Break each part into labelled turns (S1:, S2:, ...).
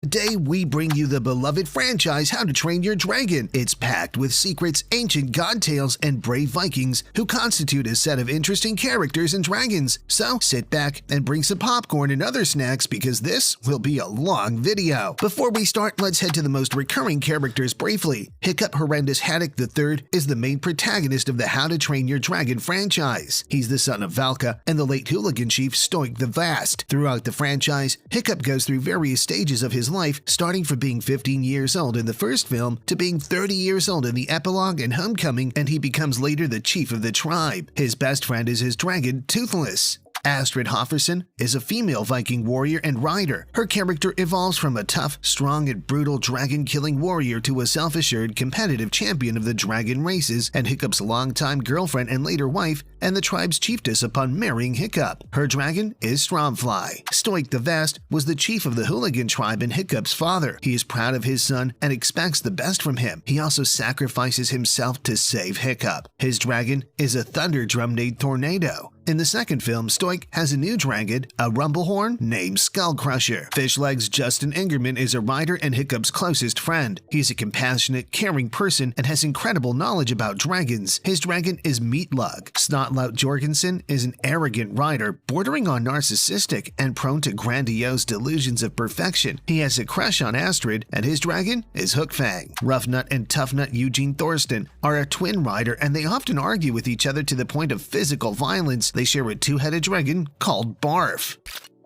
S1: Today, we bring you the beloved franchise How to Train Your Dragon. It's packed with secrets, ancient god tales, and brave Vikings who constitute a set of interesting characters and dragons. So sit back and bring some popcorn and other snacks because this will be a long video. Before we start, let's head to the most recurring characters briefly. Hiccup Horrendous Haddock III is the main protagonist of the How to Train Your Dragon franchise. He's the son of Valka and the late hooligan chief Stoic the Vast. Throughout the franchise, Hiccup goes through various stages of his life, starting from being 15 years old in the first film to being 30 years old in the epilogue and Homecoming, and he becomes later the chief of the tribe. His best friend is his dragon, Toothless. Astrid Hofferson is a female Viking warrior and rider. Her character evolves from a tough, strong, and brutal dragon-killing warrior to a self-assured, competitive champion of the dragon races and Hiccup's longtime girlfriend and later wife, and the tribe's chiefess upon marrying Hiccup. Her dragon is Stromfly. Stoic the Vast was the chief of the hooligan tribe and Hiccup's father. He is proud of his son and expects the best from him. He also sacrifices himself to save Hiccup. His dragon is a thunder drum named Tornado. In the second film, Stoic has a new dragon, a rumblehorn named Skullcrusher. Fishlegs Justin Ingerman is a rider and Hiccup's closest friend. He's a compassionate, caring person and has incredible knowledge about dragons. His dragon is Meatlug. Snotlout Jorgensen is an arrogant rider, bordering on narcissistic and prone to grandiose delusions of perfection. He has a crush on Astrid, and his dragon is Hookfang. Roughnut and Toughnut Eugene Thorsten are a twin rider, and they often argue with each other to the point of physical violence. They share a two-headed dragon called Barf.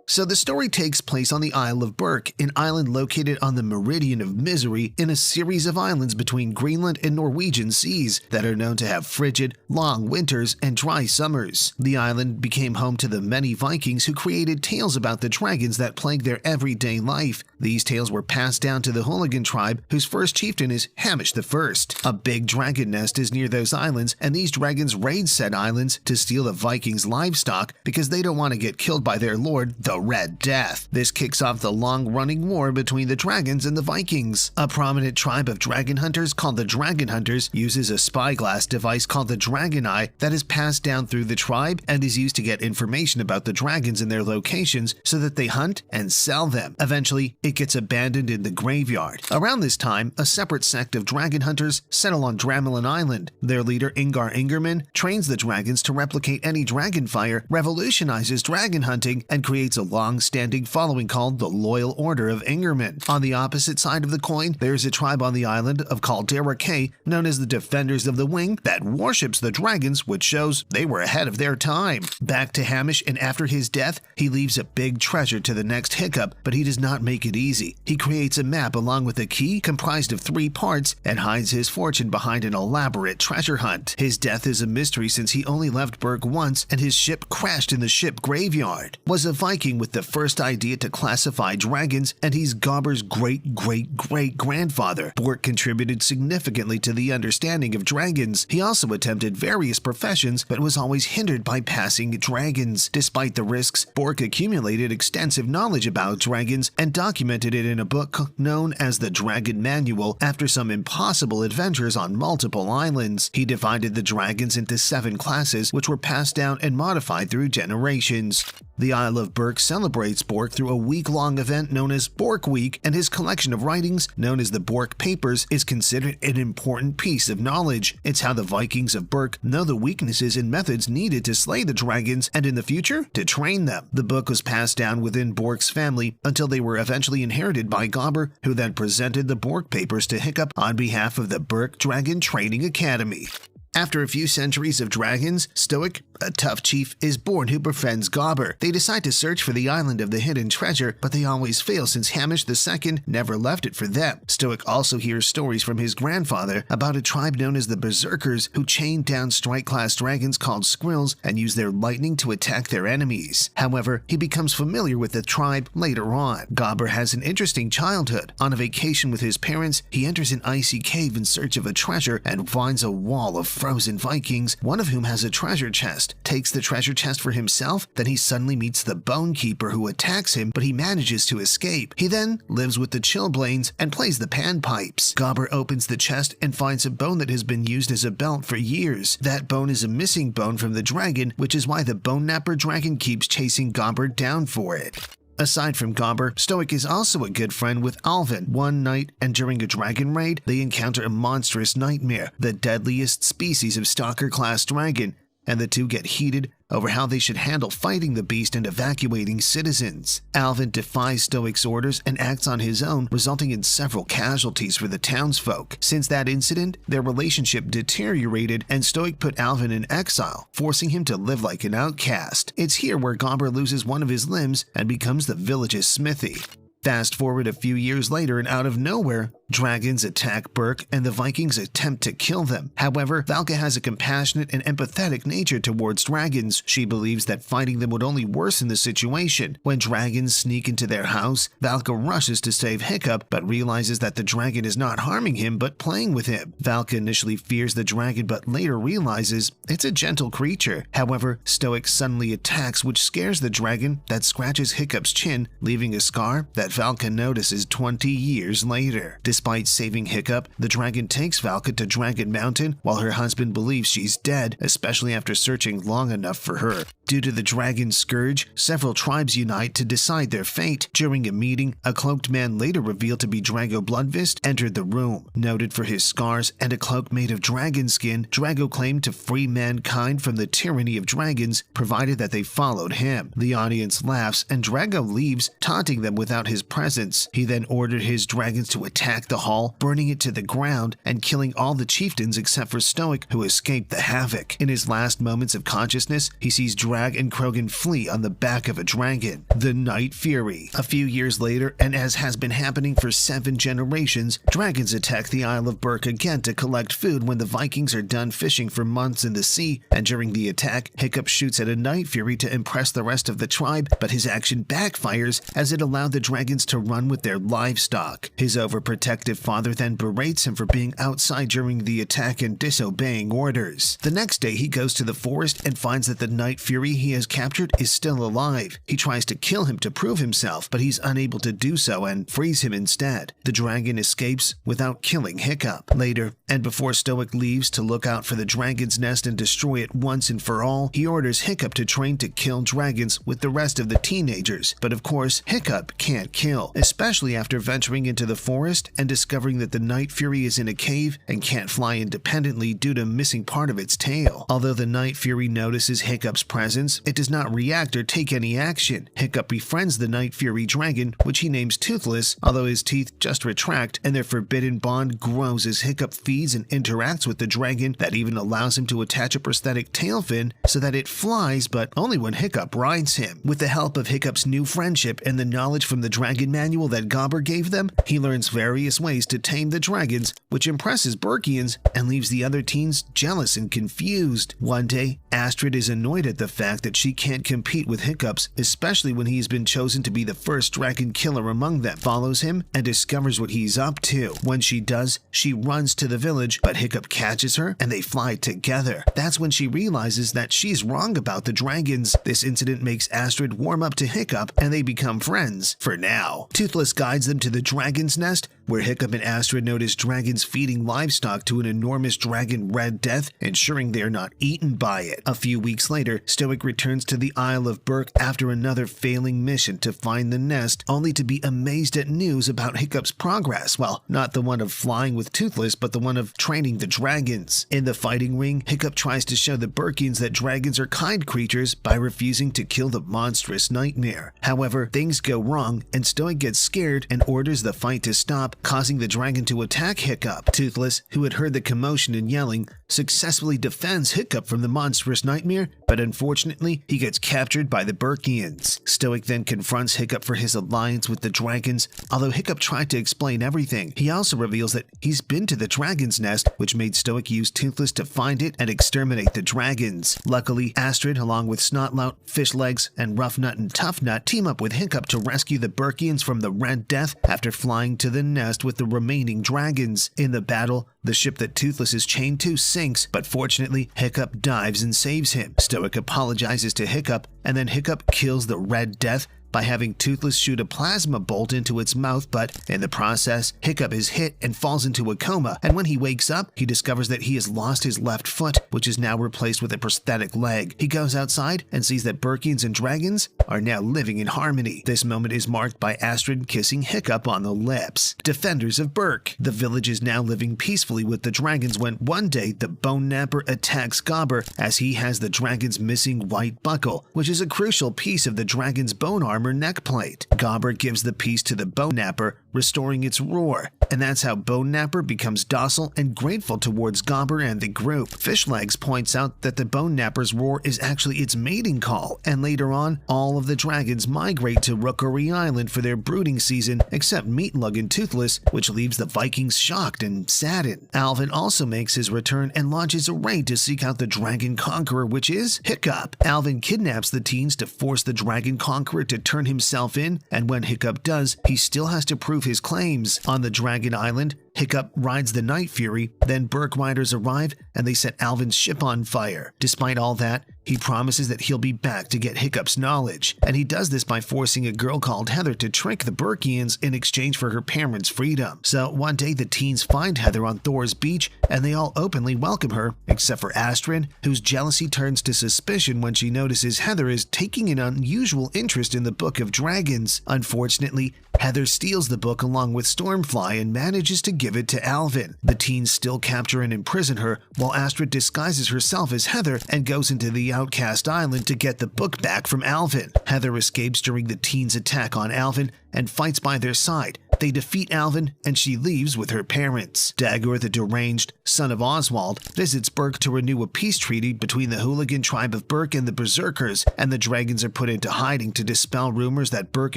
S1: So the story takes place on the Isle of Berk, an island located on the Meridian of Misery in a series of islands between Greenland and Norwegian seas that are known to have frigid, long winters and dry summers. The island became home to the many Vikings who created tales about the dragons that plague their everyday life. These tales were passed down to the hooligan tribe, whose first chieftain is Hamish I. A big dragon nest is near those islands, and these dragons raid said islands to steal the Vikings' livestock because they don't want to get killed by their lord, the Red Death. This kicks off the long-running war between the dragons and the Vikings. A prominent tribe of dragon hunters called the Dragon Hunters uses a spyglass device called the Dragon Eye that is passed down through the tribe and is used to get information about the dragons and their locations so that they hunt and sell them. Eventually, it gets abandoned in the graveyard. Around this time, a separate sect of dragon hunters settle on Dramelin Island. Their leader, Ingar Ingerman, trains the dragons to replicate any dragon fire, revolutionizes dragon hunting, and creates a long-standing following called the Loyal Order of Ingerman. On the opposite side of the coin, there's a tribe on the island of Caldera Cay known as the Defenders of the Wing that worships the dragons, which shows they were ahead of their time. Back to Hamish, and after his death, he leaves a big treasure to the next Hiccup, but he does not make it easy. He creates a map along with a key comprised of 3 parts and hides his fortune behind an elaborate treasure hunt. His death is a mystery since he only left Berk once and his ship crashed in the ship graveyard. Was a Viking with the first idea to classify dragons, and he's Gobber's great-great-great-grandfather. Bork contributed significantly to the understanding of dragons. He also attempted various professions, but was always hindered by passing dragons. Despite the risks, Bork accumulated extensive knowledge about dragons and documented it in a book known as the Dragon Manual after some impossible adventures on multiple islands. He divided the dragons into 7 classes, which were passed down and modified through generations. The Isle of Berk celebrates Bork through a week-long event known as Bork Week, and his collection of writings, known as the Bork Papers, is considered an important piece of knowledge. It's how the Vikings of Berk know the weaknesses and methods needed to slay the dragons and in the future to train them. The book was passed down within Bork's family until they were eventually inherited by Gobber, who then presented the Bork Papers to Hiccup on behalf of the Berk Dragon Training Academy. After a few centuries of dragons, Stoic, a tough chief, is born who befriends Gobber. They decide to search for the island of the hidden treasure, but they always fail since Hamish II never left it for them. Stoic also hears stories from his grandfather about a tribe known as the Berserkers who chained down strike-class dragons called squirrels and use their lightning to attack their enemies. However, he becomes familiar with the tribe later on. Gobber has an interesting childhood. On a vacation with his parents, he enters an icy cave in search of a treasure and finds a wall of frozen Vikings, one of whom has a treasure chest. Takes the treasure chest for himself, then he suddenly meets the Bone Keeper who attacks him, but he manages to escape. He then lives with the Chillblains and plays the panpipes. Gobber opens the chest and finds a bone that has been used as a belt for years. That bone is a missing bone from the dragon, which is why the Bone Napper dragon keeps chasing Gobber down for it. Aside from Gobber, Stoic is also a good friend with Alvin. One night, and during a dragon raid, they encounter a monstrous nightmare, the deadliest species of Stalker-class dragon, and the two get heated over how they should handle fighting the beast and evacuating citizens. Alvin defies Stoic's orders and acts on his own, resulting in several casualties for the townsfolk. Since that incident, their relationship deteriorated and Stoic put Alvin in exile, forcing him to live like an outcast. It's here where Gobber loses one of his limbs and becomes the village's smithy. Fast forward a few years later, and out of nowhere, dragons attack Berk and the Vikings attempt to kill them. However, Valka has a compassionate and empathetic nature towards dragons. She believes that fighting them would only worsen the situation. When dragons sneak into their house, Valka rushes to save Hiccup, but realizes that the dragon is not harming him but playing with him. Valka initially fears the dragon but later realizes it's a gentle creature. However, Stoic suddenly attacks, which scares the dragon that scratches Hiccup's chin, leaving a scar that Valka notices 20 years later. Despite saving Hiccup, the dragon takes Valka to Dragon Mountain while her husband believes she's dead, especially after searching long enough for her. Due to the dragon's scourge, several tribes unite to decide their fate. During a meeting, a cloaked man later revealed to be Drago Bloodfist entered the room. Noted for his scars and a cloak made of dragon skin, Drago claimed to free mankind from the tyranny of dragons, provided that they followed him. The audience laughs and Drago leaves, taunting them without his presence. He then ordered his dragons to attack the hall, burning it to the ground and killing all the chieftains except for Stoic, who escaped the havoc. In his last moments of consciousness, he sees Drag and Krogan flee on the back of a dragon, the Night Fury. A few years later, and as has been happening for 7 generations, dragons attack the Isle of Berk again to collect food when the Vikings are done fishing for months in the sea, and during the attack, Hiccup shoots at a Night Fury to impress the rest of the tribe, but his action backfires as it allowed the dragons to run with their livestock. His overprotective father then berates him for being outside during the attack and disobeying orders. The next day, he goes to the forest and finds that the Night Fury he has captured is still alive. He tries to kill him to prove himself, but he's unable to do so and frees him instead. The dragon escapes without killing Hiccup. Later, and before Stoic leaves to look out for the dragon's nest and destroy it once and for all, he orders Hiccup to train to kill dragons with the rest of the teenagers. But of course, Hiccup can't kill, especially after venturing into the forest and discovering that the Night Fury is in a cave and can't fly independently due to missing part of its tail. Although the Night Fury notices Hiccup's presence, it does not react or take any action. Hiccup befriends the Night Fury dragon, which he names Toothless, although his teeth just retract, and their forbidden bond grows as Hiccup feeds and interacts with the dragon that even allows him to attach a prosthetic tail fin so that it flies, but only when Hiccup rides him. With the help of Hiccup's new friendship and the knowledge from the dragon manual that Gobber gave them, he learns various ways to tame the dragons, which impresses Berkians and leaves the other teens jealous and confused. One day, Astrid is annoyed at the fact that she can't compete with Hiccups, especially when he's been chosen to be the first dragon killer among them, follows him, and discovers what he's up to. When she does, she runs to the village, but Hiccup catches her and they fly together. That's when she realizes that she's wrong about the dragons. This incident makes Astrid warm up to Hiccup and they become friends, for now. Toothless guides them to the dragon's nest, where Hiccup and Astrid notice dragons feeding livestock to an enormous dragon Red Death, ensuring they are not eaten by it. A few weeks later, Stoic returns to the Isle of Berk after another failing mission to find the nest, only to be amazed at news about Hiccup's progress. Well, not the one of flying with Toothless, but the one of training the dragons. In the fighting ring, Hiccup tries to show the Berkians that dragons are kind creatures by refusing to kill the monstrous nightmare. However, things go wrong, and Stoic gets scared and orders the fight to stop, causing the dragon to attack Hiccup. Toothless, who had heard the commotion and yelling, successfully defends Hiccup from the monstrous nightmare, but unfortunately, he gets captured by the Berkians. Stoic then confronts Hiccup for his alliance with the dragons. Although Hiccup tried to explain everything, he also reveals that he's been to the dragon's nest, which made Stoic use Toothless to find it and exterminate the dragons. Luckily, Astrid, along with Snotlout, Fishlegs, and Roughnut and Toughnut, team up with Hiccup to rescue the Berkians from the Red Death after flying to the nest with the remaining dragons. In the battle, the ship that Toothless is chained to sinks, but fortunately, Hiccup dives and saves him. Stoic apologizes to Hiccup, and then Hiccup kills the Red Death, by having Toothless shoot a plasma bolt into its mouth, but in the process, Hiccup is hit and falls into a coma, and when he wakes up, he discovers that he has lost his left foot, which is now replaced with a prosthetic leg. He goes outside and sees that Burkians and dragons are now living in harmony. This moment is marked by Astrid kissing Hiccup on the lips. Defenders of Berk. The village is now living peacefully with the dragons when one day the Bone Napper attacks Gobber as he has the dragon's missing white buckle, which is a crucial piece of the dragon's bone armor neckplate. Gobber gives the piece to the Bone Napper, restoring its roar, and that's how Bone Napper becomes docile and grateful towards Gobber and the group. Fishlegs points out that the Bone Napper's roar is actually its mating call, and later on, all of the dragons migrate to Rookery Island for their brooding season, except Meatlug and Toothless, which leaves the Vikings shocked and saddened. Alvin also makes his return and launches a raid to seek out the Dragon Conqueror, which is Hiccup. Alvin kidnaps the teens to force the Dragon Conqueror to turn himself in, and when Hiccup does, he still has to prove his claims. On the Dragon Island, Hiccup rides the Night Fury, then Berk riders arrive and they set Alvin's ship on fire. Despite all that, he promises that he'll be back to get Hiccup's knowledge, and he does this by forcing a girl called Heather to trick the Burkians in exchange for her parents' freedom. So one day the teens find Heather on Thor's beach and they all openly welcome her, except for Astrid, whose jealousy turns to suspicion when she notices Heather is taking an unusual interest in the Book of Dragons. Unfortunately, Heather steals the book along with Stormfly and manages to give it to Alvin. The teens still capture and imprison her, while Astrid disguises herself as Heather and goes into the Outcast Island to get the book back from Alvin. Heather escapes during the teens' attack on Alvin and fights by their side. They defeat Alvin, and she leaves with her parents. Dagor the Deranged, son of Oswald, visits Berk to renew a peace treaty between the hooligan tribe of Berk and the Berserkers, and the dragons are put into hiding to dispel rumors that Berk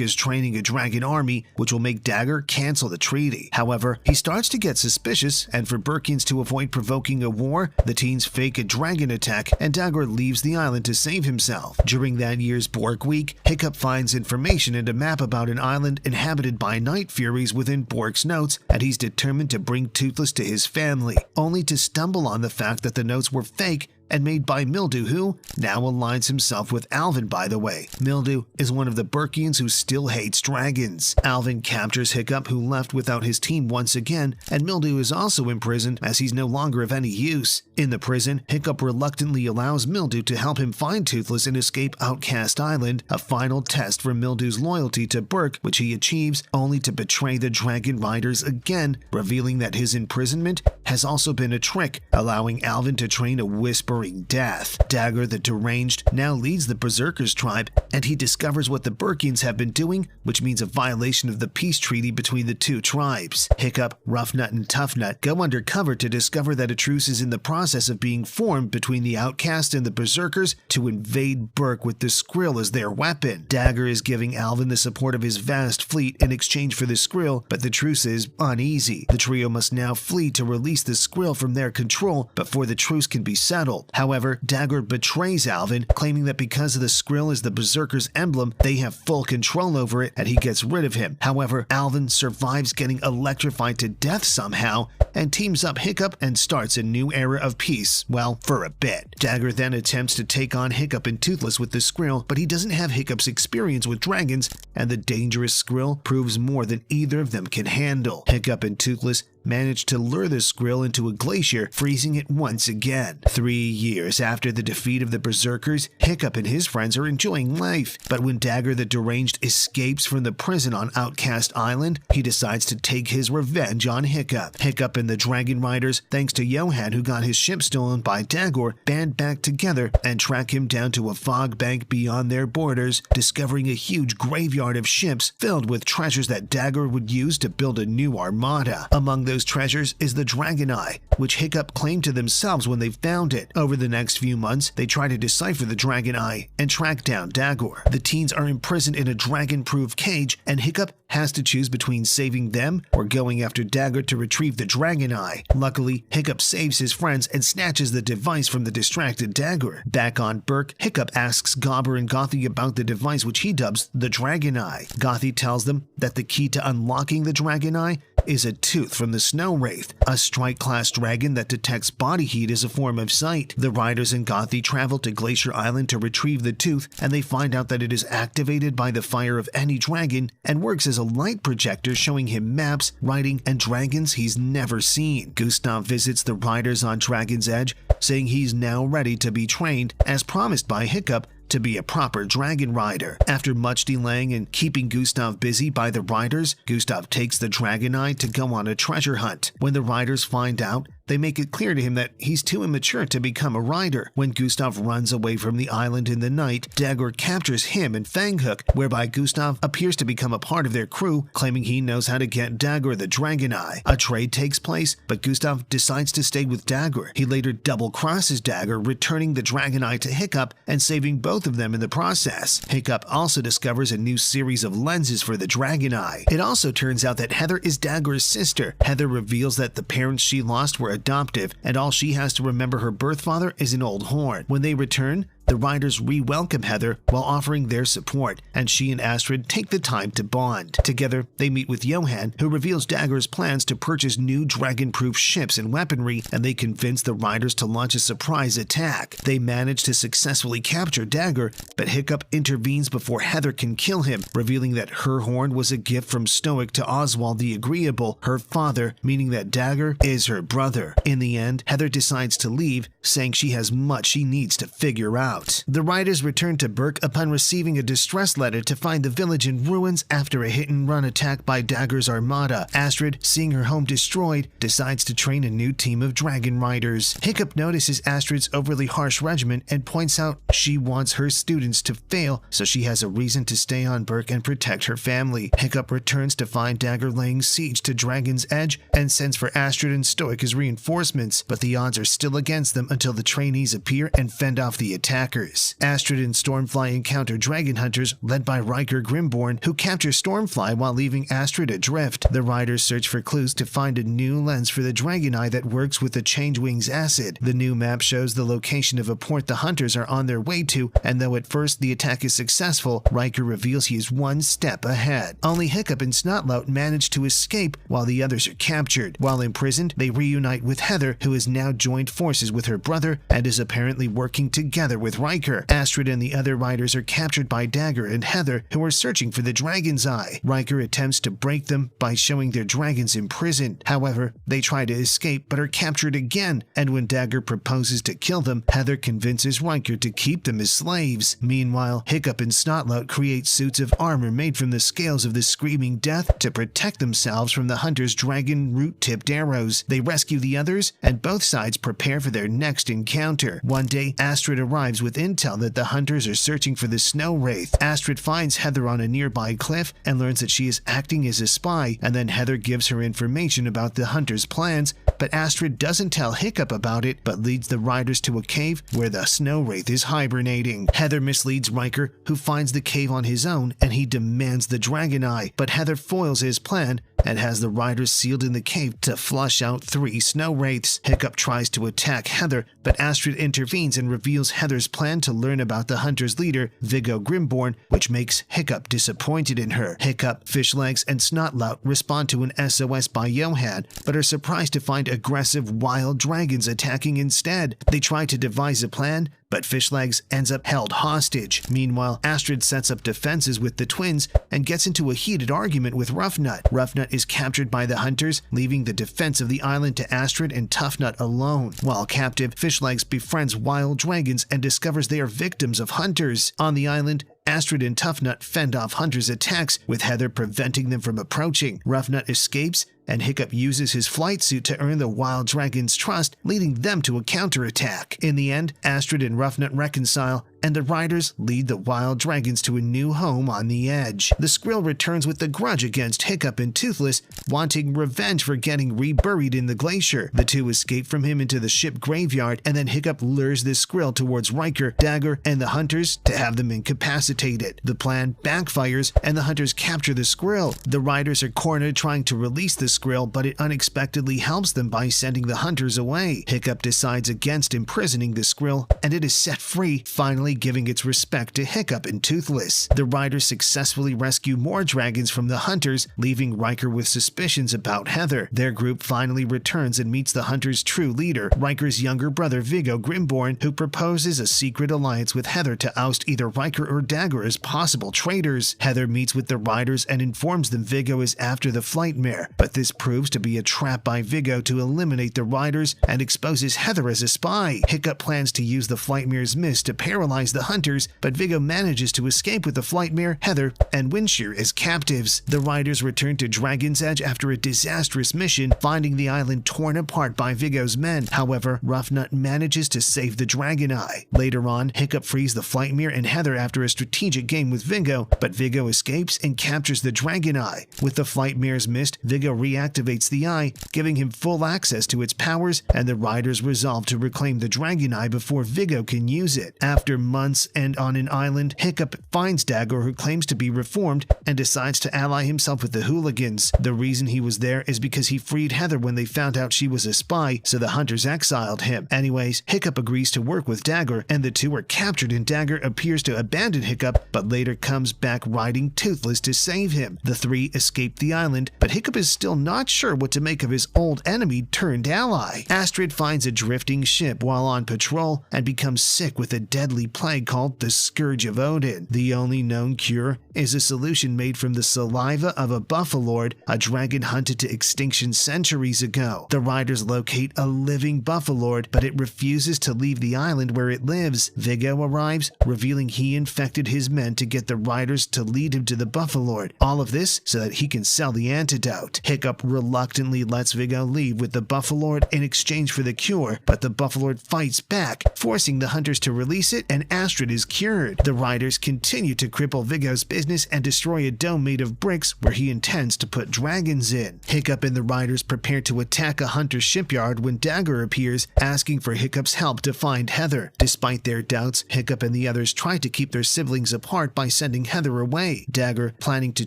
S1: is training a dragon army, which will make Dagor cancel the treaty. However, he starts to get suspicious, and for Burkians to avoid provoking a war, the teens fake a dragon attack, and Dagor leaves the island to save himself. During that year's Bork Week, Hiccup finds information and a map about an island inhabited by Night Furies within Bork's notes, and he's determined to bring Toothless to his family, only to stumble on the fact that the notes were fake and made by Mildew, who now aligns himself with Alvin, by the way. Mildew is one of the Burkians who still hates dragons. Alvin captures Hiccup, who left without his team once again, and Mildew is also imprisoned as he's no longer of any use. In the prison, Hiccup reluctantly allows Mildew to help him find Toothless and escape Outcast Island, a final test for Mildew's loyalty to Berk, which he achieves, only to betray the Dragon Riders again, revealing that his imprisonment has also been a trick, allowing Alvin to train a Whispering Death. Dagor the Deranged now leads the Berserkers tribe, and he discovers what the Burkians have been doing, which means a violation of the peace treaty between the two tribes. Hiccup, Roughnut, and Toughnut go undercover to discover that a truce is in the process of being formed between the Outcast and the Berserkers to invade Berk with the Skrill as their weapon. Dagor is giving Alvin the support of his vast fleet in exchange for the Skrill, but the truce is uneasy. The trio must now flee to release the Skrill from their control before the truce can be settled. However, Dagor betrays Alvin, claiming that because the Skrill is the Berserker's emblem, they have full control over it, and he gets rid of him. However, Alvin survives getting electrified to death somehow, and teams up Hiccup and starts a new era of peace, well, for a bit. Dagor then attempts to take on Hiccup and Toothless with the Skrill, but he doesn't have Hiccup's experience with dragons, and the dangerous Skrill proves more than either of them can handle. Hiccup and Toothless managed to lure the Skrill into a glacier, freezing it once again. 3 years after the defeat of the Berserkers, Hiccup and his friends are enjoying life, but when Dagor the Deranged escapes from the prison on Outcast Island, he decides to take his revenge on Hiccup. Hiccup and the Dragon Riders, thanks to Johan who got his ship stolen by Dagor, band back together and track him down to a fog bank beyond their borders, discovering a huge graveyard of ships filled with treasures that Dagor would use to build a new armada. Among those treasures is the Dragon Eye, which Hiccup claimed to themselves when they found it. Over the next few months, they try to decipher the Dragon Eye and track down Dagor. The teens are imprisoned in a dragon-proof cage, and Hiccup has to choose between saving them or going after Dagor to retrieve the Dragon Eye. Luckily, Hiccup saves his friends and snatches the device from the distracted Dagor. Back on Berk, Hiccup asks Gobber and Gothy about the device which he dubs the Dragon Eye. Gothy tells them that the key to unlocking the Dragon Eye is a tooth from the Snow Wraith, a strike-class dragon that detects body heat as a form of sight. The riders in Gothi travel to Glacier Island to retrieve the tooth, and they find out that it is activated by the fire of any dragon and works as a light projector, showing him maps, writing, and dragons he's never seen. Gustav visits the riders on Dragon's Edge, saying he's now ready to be trained, as promised by Hiccup, to be a proper dragon rider. After much delaying and keeping Gustav busy by the riders, Gustav takes the Dragonite to go on a treasure hunt. When the riders find out, they make it clear to him that he's too immature to become a rider. When Gustav runs away from the island in the night, Dagor captures him and Fanghook, whereby Gustav appears to become a part of their crew, claiming he knows how to get Dagor the Dragoneye. A trade takes place, but Gustav decides to stay with Dagor. He later double-crosses Dagor, returning the Dragoneye to Hiccup and saving both of them in the process. Hiccup also discovers a new series of lenses for the Dragoneye. It also turns out that Heather is Dagor's sister. Heather reveals that the parents she lost were adoptive, and all she has to remember her birth father is an old horn. When they return, the riders re-welcome Heather while offering their support, and she and Astrid take the time to bond. Together, they meet with Johan, who reveals Dagor's plans to purchase new dragon-proof ships and weaponry, and they convince the riders to launch a surprise attack. They manage to successfully capture Dagor, but Hiccup intervenes before Heather can kill him, revealing that her horn was a gift from Stoic to Oswald the Agreeable, her father, meaning that Dagor is her brother. In the end, Heather decides to leave, saying she has much she needs to figure out. The riders return to Berk upon receiving a distress letter to find the village in ruins after a hit-and-run attack by Dagor's armada. Astrid, seeing her home destroyed, decides to train a new team of dragon riders. Hiccup notices Astrid's overly harsh regimen and points out she wants her students to fail, so she has a reason to stay on Berk and protect her family. Hiccup returns to find Dagor laying siege to Dragon's Edge and sends for Astrid and Stoic as reinforcements, but the odds are still against them until the trainees appear and fend off the attack. Astrid and Stormfly encounter dragon hunters led by Riker Grimborn, who capture Stormfly while leaving Astrid adrift. The riders search for clues to find a new lens for the Dragoneye that works with the Changewing's acid. The new map shows the location of a port the hunters are on their way to, and though at first the attack is successful, Riker reveals he is one step ahead. Only Hiccup and Snotlout manage to escape while the others are captured. While imprisoned, they reunite with Heather, who has now joined forces with her brother and is apparently working together with Riker. Astrid and the other riders are captured by Dagor and Heather, who are searching for the Dragon's Eye. Riker attempts to break them by showing their dragons imprisoned. However, they try to escape but are captured again, and when Dagor proposes to kill them, Heather convinces Riker to keep them as slaves. Meanwhile, Hiccup and Snotlout create suits of armor made from the scales of the Screaming Death to protect themselves from the hunters' dragon root-tipped arrows. They rescue the others, and both sides prepare for their next encounter. One day, Astrid arrives with intel that the hunters are searching for the Snow Wraith. Astrid finds Heather on a nearby cliff and learns that she is acting as a spy, and then Heather gives her information about the hunters' plans, but Astrid doesn't tell Hiccup about it, but leads the riders to a cave where the Snow Wraith is hibernating. Heather misleads Riker, who finds the cave on his own, and he demands the Dragoneye, but Heather foils his plan and has the riders sealed in the cave to flush out 3 Snow Wraiths. Hiccup tries to attack Heather, but Astrid intervenes and reveals Heather's plan to learn about the hunter's leader, Viggo Grimborn, which makes Hiccup disappointed in her. Hiccup, Fishlegs, and Snotlout respond to an SOS by Johan, but are surprised to find aggressive wild dragons attacking instead. They try to devise a plan, but Fishlegs ends up held hostage. Meanwhile, Astrid sets up defenses with the twins and gets into a heated argument with Roughnut. Roughnut is captured by the hunters, leaving the defense of the island to Astrid and Toughnut alone. While captive, Fishlegs befriends wild dragons and discovers they are victims of hunters. On the island, Astrid and Toughnut fend off hunters' attacks, with Heather preventing them from approaching. Roughnut escapes, and Hiccup uses his flight suit to earn the wild dragon's trust, leading them to a counterattack. In the end, Astrid and Roughnut reconcile, and the riders lead the wild dragons to a new home on the edge. The Skrill returns with a grudge against Hiccup and Toothless, wanting revenge for getting reburied in the glacier. The two escape from him into the ship graveyard, and then Hiccup lures the Skrill towards Riker, Dagor, and the hunters to have them incapacitated. The plan backfires, and the hunters capture the Skrill. The riders are cornered trying to release the Skrill, but it unexpectedly helps them by sending the hunters away. Hiccup decides against imprisoning the Skrill, and it is set free, finally giving its respect to Hiccup and Toothless. The riders successfully rescue more dragons from the hunters, leaving Riker with suspicions about Heather. Their group finally returns and meets the hunters' true leader, Riker's younger brother Viggo Grimborn, who proposes a secret alliance with Heather to oust either Riker or Dagger as possible traitors. Heather meets with the riders and informs them Viggo is after the Flightmare, but this proves to be a trap by Viggo to eliminate the riders and exposes Heather as a spy. Hiccup plans to use the Flightmare's mist to paralyze the hunters, but Viggo manages to escape with the Flightmare, Heather, and Windshear as captives. The riders return to Dragon's Edge after a disastrous mission, finding the island torn apart by Viggo's men. However, Ruffnut manages to save the Dragon Eye. Later on, Hiccup frees the Flightmare and Heather after a strategic game with Viggo, but Viggo escapes and captures the Dragon Eye. With the Flightmare's mist, Viggo reactivates the eye, giving him full access to its powers, and the riders resolve to reclaim the Dragon Eye before Viggo can use it. After months and on an island, Hiccup finds Dagger, who claims to be reformed, and decides to ally himself with the Hooligans. The reason he was there is because he freed Heather when they found out she was a spy, so the hunters exiled him. Anyways, Hiccup agrees to work with Dagger, and the two are captured, and Dagger appears to abandon Hiccup, but later comes back riding Toothless to save him. The three escape the island, but Hiccup is still not sure what to make of his old enemy turned ally. Astrid finds a drifting ship while on patrol and becomes sick with a deadly plague called the Scourge of Odin. The only known cure is a solution made from the saliva of a Buffalord, a dragon hunted to extinction centuries ago. The riders locate a living Buffalord, but it refuses to leave the island where it lives. Viggo arrives, revealing he infected his men to get the riders to lead him to the Buffalord. All of this so that he can sell the antidote. Hiccup reluctantly lets Viggo leave with the Buffalord in exchange for the cure, but the Buffalord fights back, forcing the hunters to release it, and Astrid is cured. The riders continue to cripple Viggo's business and destroy a dome made of bricks where he intends to put dragons in. Hiccup and the riders prepare to attack a hunter's shipyard when Dagger appears, asking for Hiccup's help to find Heather. Despite their doubts, Hiccup and the others try to keep their siblings apart by sending Heather away. Dagger, planning to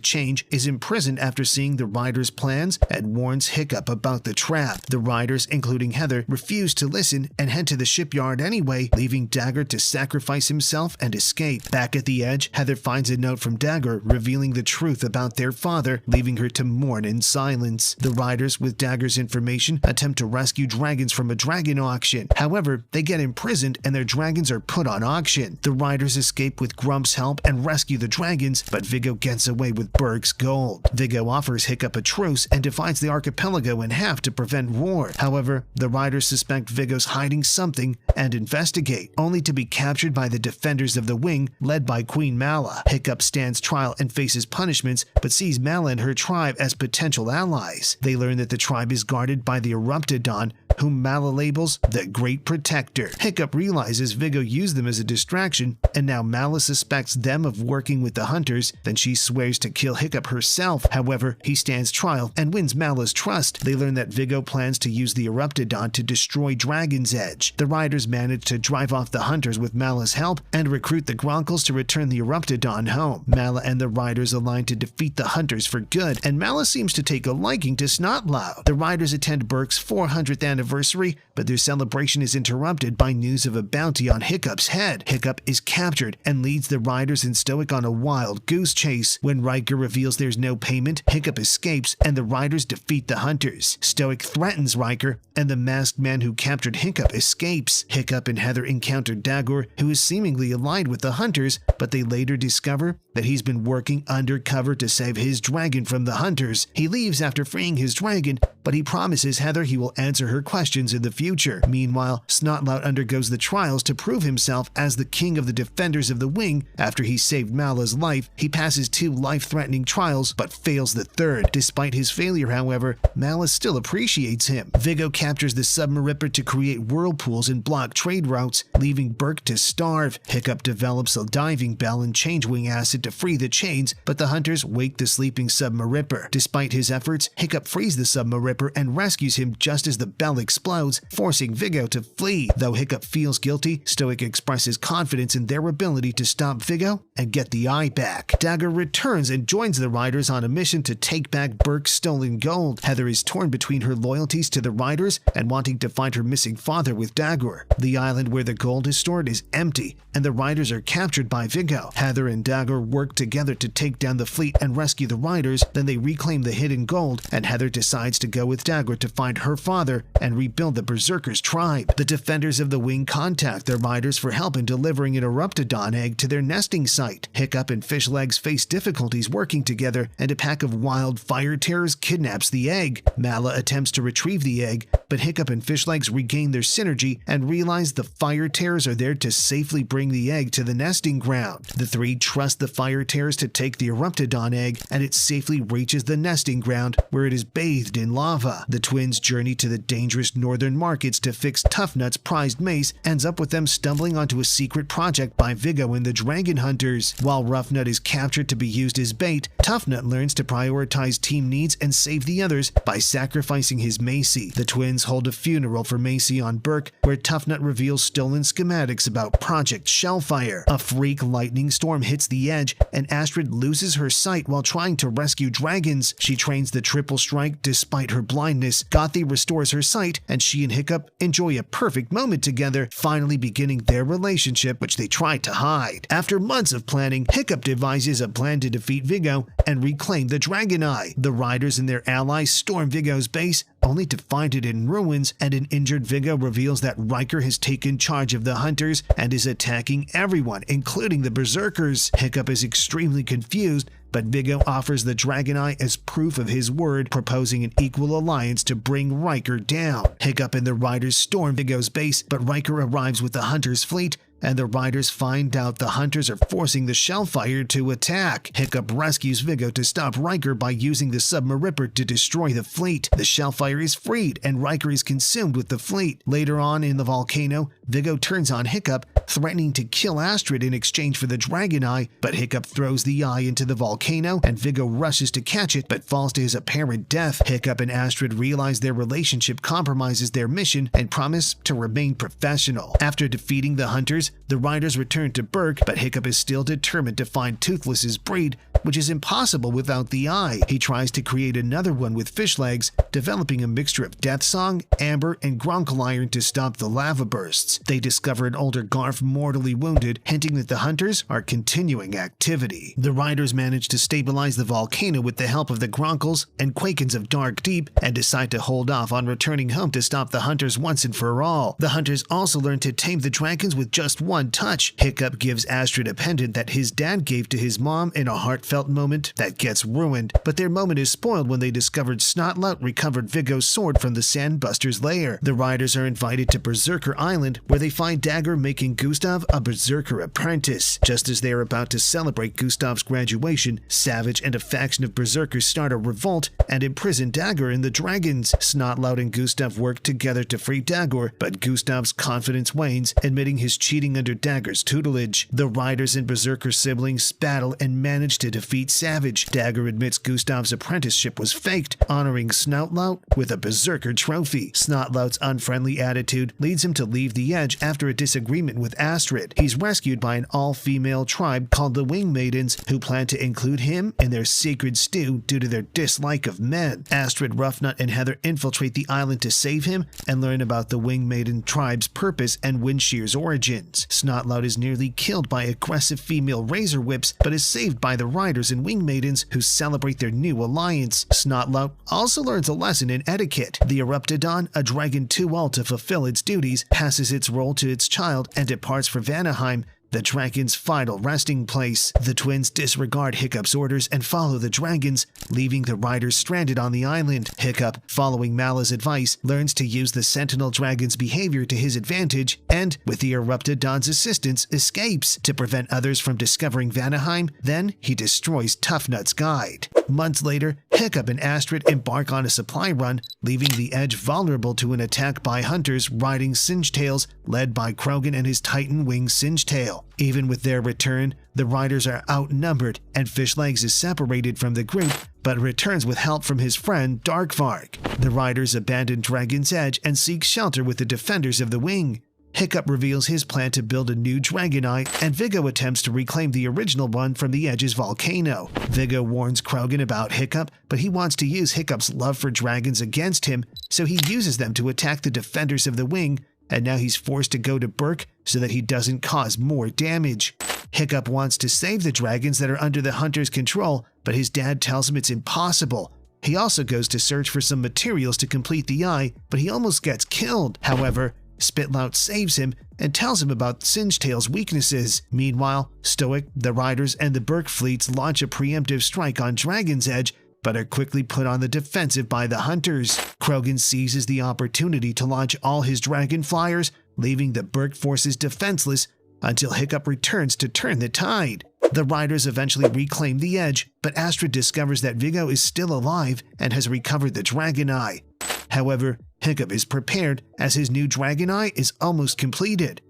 S1: change, is imprisoned after seeing the riders' plans and warns Hiccup about the trap. The riders, including Heather, refuse to listen and head to the shipyard anyway, leaving Dagger to sacrifice himself and escape. Back at the edge, Heather finds a note from Dagger revealing the truth about their father, leaving her to mourn in silence. The riders, with Dagger's information, attempt to rescue dragons from a dragon auction. However, they get imprisoned and their dragons are put on auction. The riders escape with Grump's help and rescue the dragons, but Viggo gets away with Berg's gold. Viggo offers Hiccup a truce and divides the archipelago in half to prevent war. However, the riders suspect Viggo's hiding something and investigate, only to be captured by the Defenders of the Wing, led by Queen Mala. Hiccup stands trial and faces punishments, but sees Mala and her tribe as potential allies. They learn that the tribe is guarded by the Eruptodon, whom Mala labels the Great Protector. Hiccup realizes Viggo used them as a distraction, and now Mala suspects them of working with the hunters. Then she swears to kill Hiccup herself. However, he stands trial and wins Mala's trust. They learn that Viggo plans to use the Eruptodon to destroy Dragon's Edge. The riders manage to drive off the hunters with Mala's help and recruit the Gronkles to return the Eruptodon home. Mala and the riders align to defeat the hunters for good, and Mala seems to take a liking to Snotlout. The riders attend Berk's 400th anniversary, but their celebration is interrupted by news of a bounty on Hiccup's head. Hiccup is captured and leads the riders and Stoic on a wild goose chase. When Riker reveals there's no payment, Hiccup escapes and the riders defeat the hunters. Stoic threatens Riker, and the masked man who captured Hiccup escapes. Hiccup and Heather encounter Dagor, who is seemingly allied with the hunters, but they later discover that he's been working undercover to save his dragon from the hunters. He leaves after freeing his dragon, but he promises Heather he will answer her questions in the future. Meanwhile, Snotlout undergoes the trials to prove himself as the king of the Defenders of the Wing. After he saved Mala's life, he passes 2 life-threatening trials, but fails the third. Despite his failure, however, Mala still appreciates him. Viggo captures the Submaripper to create whirlpools and block trade routes, leaving Berk to starve. Hiccup develops a diving bell and change-wing acid attempted to free the chains, but the hunters wake the sleeping Submaripper. Despite his efforts, Hiccup frees the Submaripper and rescues him just as the bell explodes, forcing Viggo to flee. Though Hiccup feels guilty, Stoic expresses confidence in their ability to stop Viggo and get the eye back. Dagger returns and joins the Riders on a mission to take back Burke's stolen gold. Heather is torn between her loyalties to the Riders and wanting to find her missing father with Dagger. The island where the gold is stored is empty, and the Riders are captured by Viggo. Heather and Dagger work together to take down the fleet and rescue the Riders, then they reclaim the hidden gold, and Heather decides to go with Dagger to find her father and rebuild the Berserkers' tribe. The defenders of the Wing contact the Riders for help in delivering an Eruptodon egg to their nesting site. Hiccup and Fishlegs face difficulties working together, and a pack of wild fire terrors kidnaps the egg. Mala attempts to retrieve the egg, but Hiccup and Fishlegs regain their synergy and realize the fire terrors are there to safely bring the egg to the nesting ground. The three trust the fire terrors to take the Eruptodon egg, and it safely reaches the nesting ground, where it is bathed in lava. The twins' journey to the dangerous northern markets to fix Tough Nut's prized mace ends up with them stumbling onto a secret project by Viggo and the Dragon Hunters. While Rough Nut is captured to be used as bait, Tough Nut learns to prioritize team needs and save the others by sacrificing his Macy. The twins hold a funeral for Macy on Burke, where Tough Nut reveals stolen schematics about Project Shellfire. A freak lightning storm hits the edge, and Astrid loses her sight while trying to rescue dragons. She trains the triple strike despite her blindness. Gothi restores her sight, and she and Hiccup enjoy a perfect moment together, finally beginning their relationship, which they tried to hide. After months of planning, Hiccup devises a plan to defeat Viggo and reclaim the Dragon Eye. The Riders and their allies storm Viggo's base, only to find it in ruins, and an injured Viggo reveals that Riker has taken charge of the Hunters and is attacking everyone, including the Berserkers. Hiccup is extremely confused, but Viggo offers the Dragon Eye as proof of his word, proposing an equal alliance to bring Riker down. Hiccup and the Riders storm Viggo's base, but Riker arrives with the Hunters' fleet, and the Riders find out the Hunters are forcing the Shellfire to attack. Hiccup rescues Viggo to stop Riker by using the Submaripper to destroy the fleet. The Shellfire is freed, and Riker is consumed with the fleet. Later on in the volcano, Viggo turns on Hiccup, threatening to kill Astrid in exchange for the Dragon Eye, but Hiccup throws the eye into the volcano, and Viggo rushes to catch it, but falls to his apparent death. Hiccup and Astrid realize their relationship compromises their mission and promise to remain professional. After defeating the Hunters, the Riders return to Burke, but Hiccup is still determined to find Toothless's breed, which is impossible without the eye. He tries to create another one with Fishlegs, developing a mixture of Death Song, Amber, and Gronkle Iron to stop the lava bursts. They discover an older Garf mortally wounded, hinting that the Hunters are continuing activity. The Riders manage to stabilize the volcano with the help of the Gronkles and Quakens of Dark Deep, and decide to hold off on returning home to stop the Hunters once and for all. The Hunters also learn to tame the dragons with just one touch. Hiccup gives Astrid a pendant that his dad gave to his mom in a heartfelt moment that gets ruined, but their moment is spoiled when they discovered Snotlout recovered Viggo's sword from the Sandbuster's lair. The Riders are invited to Berserker Island, where they find Dagger making Gustav a Berserker apprentice. Just as they are about to celebrate Gustav's graduation, Savage and a faction of Berserkers start a revolt and imprison Dagger and the dragons. Snotlout and Gustav work together to free Dagger, but Gustav's confidence wanes, admitting his cheating under Dagger's tutelage. The Riders and Berserker siblings battle and manage to defeat Savage. Dagger admits Gustav's apprenticeship was faked, honoring Snotlout with a Berserker trophy. Snotlout's unfriendly attitude leads him to leave the Edge after a disagreement with Astrid. He's rescued by an all-female tribe called the Wing Maidens, who plan to include him in their sacred stew due to their dislike of men. Astrid, Roughnut, and Heather infiltrate the island to save him and learn about the Wing Maiden tribe's purpose and Windshear's origins. Snotlout is nearly killed by aggressive female razor whips, but is saved by the Riders and Wing Maidens, who celebrate their new alliance. Snotlout also learns a lesson in etiquette. The Eruptodon, a dragon too old to fulfill its duties, passes its role to its child and departs for Vanaheim, the dragon's final resting place. The twins disregard Hiccup's orders and follow the dragons, leaving the Riders stranded on the island. Hiccup, following Mala's advice, learns to use the Sentinel Dragon's behavior to his advantage and, with the Eruptodon's assistance, escapes. To prevent others from discovering Vanaheim, then he destroys Tough Nut's guide. Months later, Hiccup and Astrid embark on a supply run, leaving the Edge vulnerable to an attack by hunters riding Singetails, led by Krogan and his Titan Wing Singetail. battle. Even with their return, the riders are outnumbered and Fishlegs is separated from the group but returns with help from his friend Darkvark. The riders abandon Dragon's Edge and seek shelter with the defenders of the wing. Hiccup reveals his plan to build a new Dragon Eye, and Viggo attempts to reclaim the original one from the Edge's volcano. Viggo warns Krogan about Hiccup, but he wants to use Hiccup's love for dragons against him, so he uses them to attack the defenders of the wing, and now he's forced to go to Berk so that he doesn't cause more damage. Hiccup wants to save the dragons that are under the Hunter's control, but his dad tells him it's impossible. He also goes to search for some materials to complete the eye, but he almost gets killed. However, Spitlout saves him and tells him about Singetail's weaknesses. Meanwhile, Stoic, the riders, and the Berk fleets launch a preemptive strike on Dragon's Edge, but are quickly put on the defensive by the Hunters. Krogan seizes the opportunity to launch all his dragon flyers, leaving the Berk forces defenseless until Hiccup returns to turn the tide. The riders eventually reclaim the Edge, but Astra discovers that Viggo is still alive and has recovered the Dragon Eye. However, Hiccup is prepared as his new Dragon Eye is almost completed.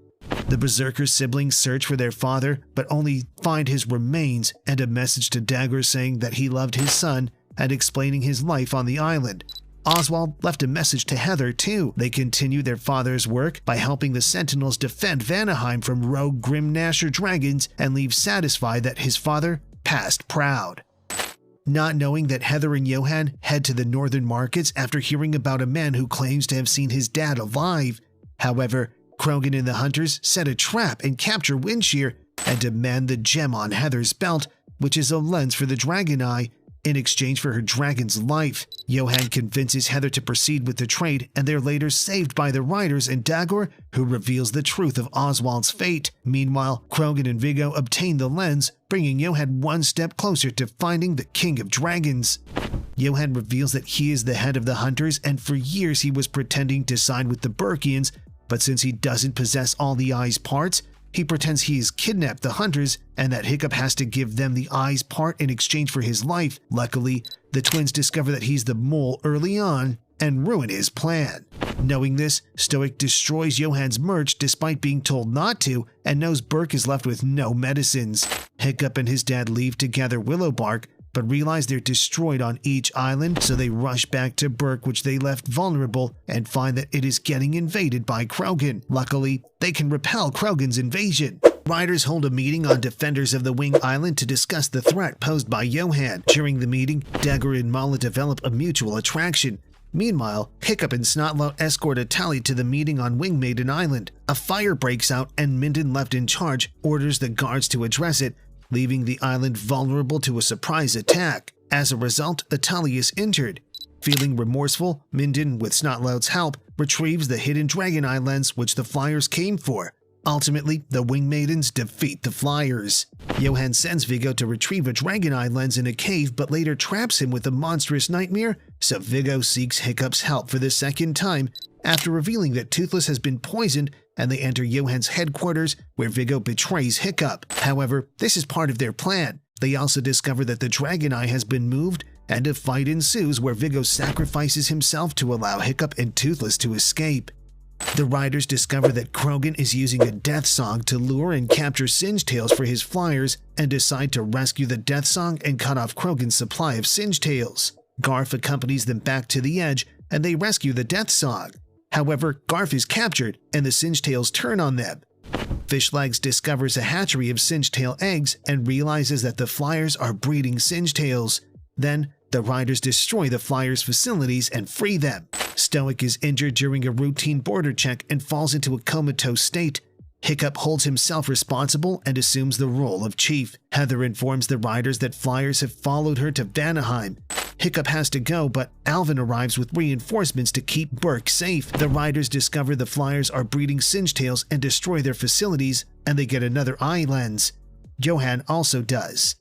S1: The Berserker siblings search for their father, but only find his remains and a message to Dagor saying that he loved his son and explaining his life on the island. Oswald left a message to Heather too. They continue their father's work by helping the Sentinels defend Vanaheim from rogue Grim Gnasher dragons and leave satisfied that his father passed proud. Not knowing that Heather and Johan head to the northern markets after hearing about a man who claims to have seen his dad alive. However, Krogan and the Hunters set a trap and capture Windshear and demand the gem on Heather's belt, which is a lens for the Dragon Eye, in exchange for her dragon's life. Johan convinces Heather to proceed with the trade, and they're later saved by the riders and Dagor, who reveals the truth of Oswald's fate. Meanwhile, Krogan and Viggo obtain the lens, bringing Johan one step closer to finding the King of Dragons. Johan reveals that he is the head of the Hunters, and for years he was pretending to side with the Berkians, but since he doesn't possess all the Eye's parts, he pretends he has kidnapped the Hunters and that Hiccup has to give them the Eye's part in exchange for his life. Luckily, the twins discover that he's the mole early on and ruin his plan. Knowing this, Stoic destroys Johan's merch despite being told not to and knows Berk is left with no medicines. Hiccup and his dad leave to gather Willowbark, but realize they're destroyed on each island, so they rush back to Berk, which they left vulnerable, and find that it is getting invaded by Krogan. Luckily, they can repel Krogan's invasion. Riders hold a meeting on Defenders of the Wing Island to discuss the threat posed by Johan. During the meeting, Dagor and Mala develop a mutual attraction. Meanwhile, Hiccup and Snotlout escort Atali to the meeting on Wingmaiden Island. A fire breaks out and Minden, left in charge, orders the guards to address it, leaving the island vulnerable to a surprise attack. As a result, Atali is injured. Feeling remorseful, Minden, with Snotlout's help, retrieves the hidden Dragon Eye lens which the Flyers came for. Ultimately, the Wingmaidens defeat the Flyers. Johan sends Viggo to retrieve a Dragon Eye lens in a cave, but later traps him with a monstrous nightmare, so Viggo seeks Hiccup's help for the second time after revealing that Toothless has been poisoned, and they enter Johan's headquarters where Viggo betrays Hiccup. However, this is part of their plan. They also discover that the Dragon Eye has been moved, and a fight ensues where Viggo sacrifices himself to allow Hiccup and Toothless to escape. The riders discover that Krogan is using a death song to lure and capture Singetails for his flyers and decide to rescue the death song and cut off Krogan's supply of Singetails. Garf accompanies them back to the Edge and they rescue the death song. However, Garf is captured and the Singetails turn on them. Fishlegs discovers a hatchery of Singetail eggs and realizes that the Flyers are breeding Singetails. Then, the riders destroy the Flyers' facilities and free them. Stoic is injured during a routine border check and falls into a comatose state. Hiccup holds himself responsible and assumes the role of chief. Heather informs the riders that Flyers have followed her to Vanaheim. Hiccup has to go, but Alvin arrives with reinforcements to keep Berk safe. The riders discover the Flyers are breeding Singetails and destroy their facilities, and they get another eye lens. Johan also does.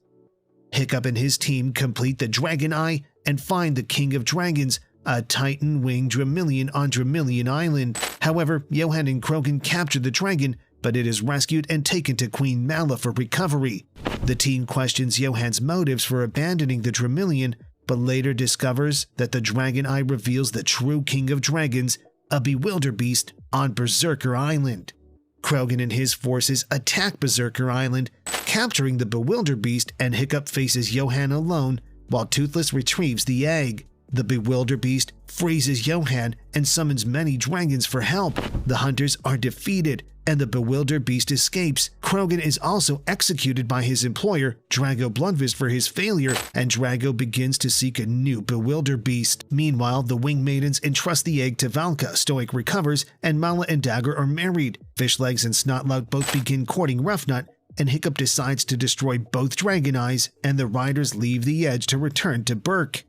S1: Hiccup and his team complete the Dragon Eye and find the King of Dragons, a Titan-winged Dramillion on Dramillion Island. However, Johan and Krogan capture the dragon, but it is rescued and taken to Queen Mala for recovery. The team questions Johan's motives for abandoning the Dramillion, but later discovers that the Dragon Eye reveals the true King of Dragons, a bewildered beast on Berserker Island. Krogan and his forces attack Berserker Island, capturing the Bewilderbeast, and Hiccup faces Johann alone while Toothless retrieves the egg. The Bewilderbeast freezes Johann and summons many dragons for help. The hunters are defeated, and the Bewilderbeast escapes. Krogan is also executed by his employer, Drago Bloodfist, for his failure, and Drago begins to seek a new Bewilderbeast. Meanwhile, the Wing Maidens entrust the egg to Valka. Stoic recovers, and Mala and Dagger are married. Fishlegs and Snotlout both begin courting Roughnut, and Hiccup decides to destroy both Dragon Eyes, and the riders leave the edge to return to Berk.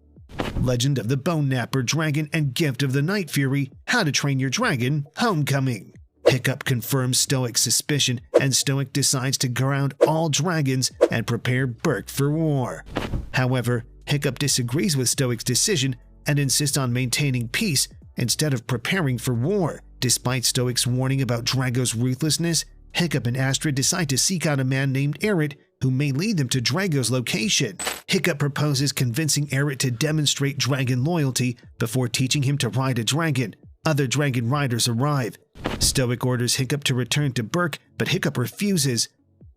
S1: Legend of the Bone Napper Dragon and Gift of the Night Fury: How to Train Your Dragon: Homecoming. Hiccup confirms Stoic's suspicion, and Stoic decides to ground all dragons and prepare Berk for war. However, Hiccup disagrees with Stoic's decision and insists on maintaining peace instead of preparing for war. Despite Stoic's warning about Drago's ruthlessness, Hiccup and Astrid decide to seek out a man named Eret who may lead them to Drago's location. Hiccup proposes convincing Eret to demonstrate dragon loyalty before teaching him to ride a dragon. Other dragon riders arrive. Stoic orders Hiccup to return to Berk, but Hiccup refuses.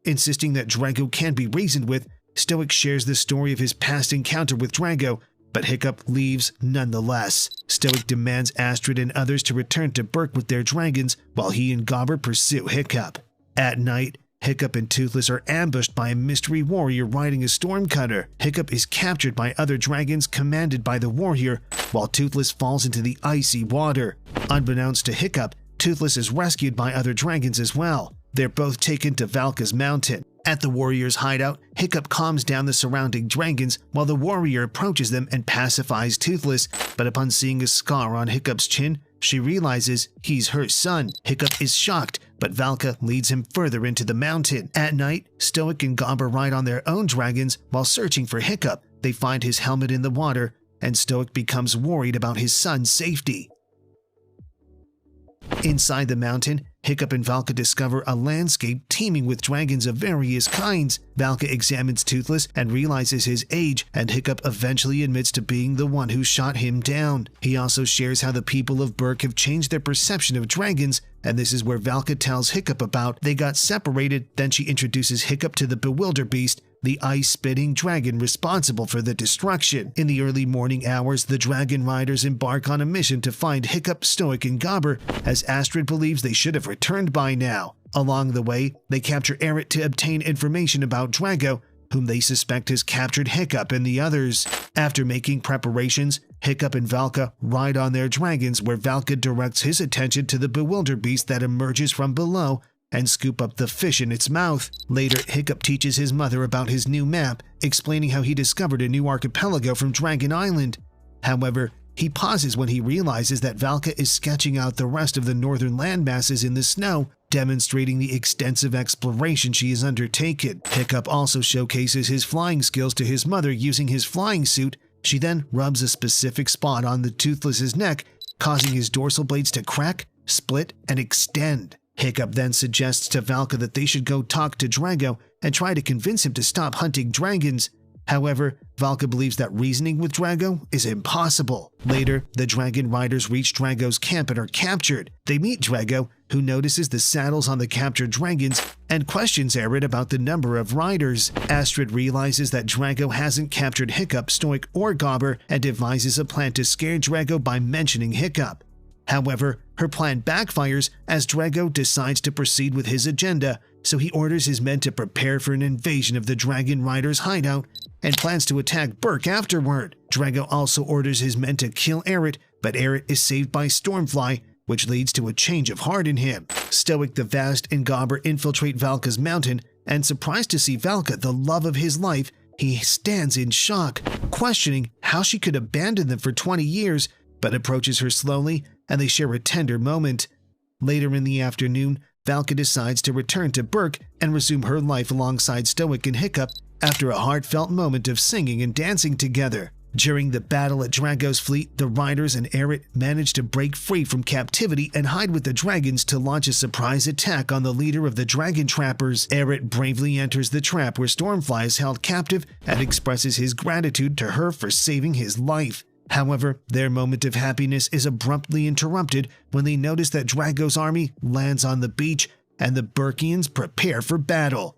S1: Insisting that Drago can be reasoned with, Stoic shares the story of his past encounter with Drago, but Hiccup leaves nonetheless. Stoic demands Astrid and others to return to Berk with their dragons while he and Gobber pursue Hiccup. At night, Hiccup and Toothless are ambushed by a mystery warrior riding a stormcutter. Hiccup is captured by other dragons commanded by the warrior, while Toothless falls into the icy water. Unbeknownst to Hiccup, Toothless is rescued by other dragons as well. They're both taken to Valka's mountain. At the warrior's hideout, Hiccup calms down the surrounding dragons while the warrior approaches them and pacifies Toothless, but upon seeing a scar on Hiccup's chin, she realizes he's her son. Hiccup is shocked, but Valka leads him further into the mountain. At night, Stoic and Gobber ride on their own dragons while searching for Hiccup. They find his helmet in the water, and Stoic becomes worried about his son's safety. Inside the mountain, Hiccup and Valka discover a landscape teeming with dragons of various kinds. Valka examines Toothless and realizes his age, and Hiccup eventually admits to being the one who shot him down. He also shares how the people of Berk have changed their perception of dragons, and this is where Valka tells Hiccup about they got separated. Then she introduces Hiccup to the Bewilderbeast, the ice-spitting dragon responsible for the destruction. In the early morning hours, the dragon riders embark on a mission to find Hiccup, Stoic, and Gobber, as Astrid believes they should have returned by now. Along the way, they capture Eret to obtain information about Drago, whom they suspect has captured Hiccup and the others. After making preparations, Hiccup and Valka ride on their dragons, where Valka directs his attention to the Bewilderbeast that emerges from below and scoop up the fish in its mouth. Later, Hiccup teaches his mother about his new map, explaining how he discovered a new archipelago from Dragon Island. However, he pauses when he realizes that Valka is sketching out the rest of the northern landmasses in the snow, demonstrating the extensive exploration she has undertaken. Hiccup also showcases his flying skills to his mother using his flying suit. She then rubs a specific spot on the Toothless's neck, causing his dorsal blades to crack, split, and extend. Hiccup then suggests to Valka that they should go talk to Drago and try to convince him to stop hunting dragons. However, Valka believes that reasoning with Drago is impossible. Later, the dragon riders reach Drago's camp and are captured. They meet Drago, who notices the saddles on the captured dragons and questions Eret about the number of riders. Astrid realizes that Drago hasn't captured Hiccup, Stoic, or Gobber and devises a plan to scare Drago by mentioning Hiccup. However, her plan backfires as Drago decides to proceed with his agenda, so he orders his men to prepare for an invasion of the Dragon Riders' hideout and plans to attack Berk afterward. Drago also orders his men to kill Eret, but Eret is saved by Stormfly, which leads to a change of heart in him. Stoic the Vast and Gobber infiltrate Valka's mountain, and surprised to see Valka, the love of his life, he stands in shock, questioning how she could abandon them for 20 years, but approaches her slowly, and they share a tender moment. Later in the afternoon, Valka decides to return to Berk and resume her life alongside Stoic and Hiccup after a heartfelt moment of singing and dancing together. During the battle at Drago's fleet, the riders and Eret manage to break free from captivity and hide with the dragons to launch a surprise attack on the leader of the dragon trappers. Eret bravely enters the trap where Stormfly is held captive and expresses his gratitude to her for saving his life. However, their moment of happiness is abruptly interrupted when they notice that Drago's army lands on the beach, and the Burkians prepare for battle.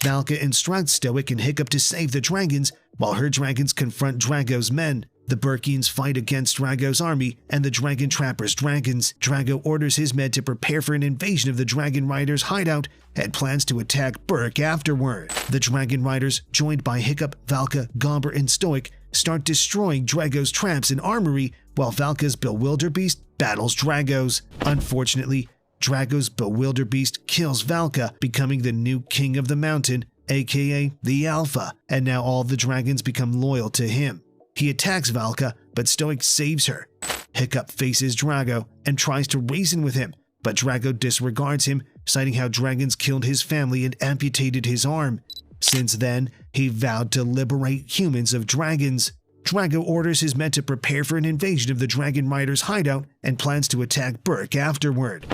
S1: Valka instructs Stoic and Hiccup to save the dragons, while her dragons confront Drago's men. The Burkians fight against Drago's army and the Dragon Trapper's dragons. Drago orders his men to prepare for an invasion of the Dragon Riders' hideout and plans to attack Berk afterward. The Dragon Riders, joined by Hiccup, Valka, Gomber, and Stoic, start destroying Drago's traps and armory, while Valka's Bewilderbeast battles Drago's. Unfortunately, Drago's Bewilderbeast kills Valka, becoming the new king of the mountain, aka the Alpha, and now all the dragons become loyal to him. He attacks Valka, but Stoic saves her. Hiccup faces Drago and tries to reason with him, but Drago disregards him, citing how dragons killed his family and amputated his arm. Since then, he vowed to liberate humans of dragons. Drago orders his men to prepare for an invasion of the Dragon Riders' hideout and plans to attack Berk afterward.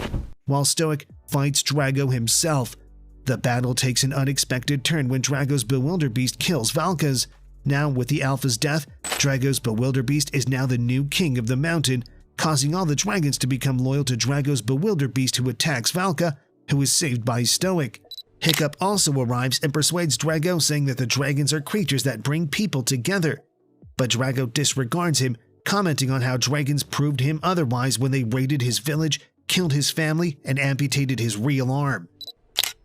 S1: While Stoic fights Drago himself, the battle takes an unexpected turn when Drago's Bewilderbeast kills Valka's. Now, with the Alpha's death, Drago's Bewilderbeast is now the new king of the mountain, causing all the dragons to become loyal to Drago's Bewilderbeast, who attacks Valka, who is saved by Stoic. Hiccup also arrives and persuades Drago, saying that the dragons are creatures that bring people together. But Drago disregards him, commenting on how dragons proved him otherwise when they raided his village, killed his family, and amputated his real arm.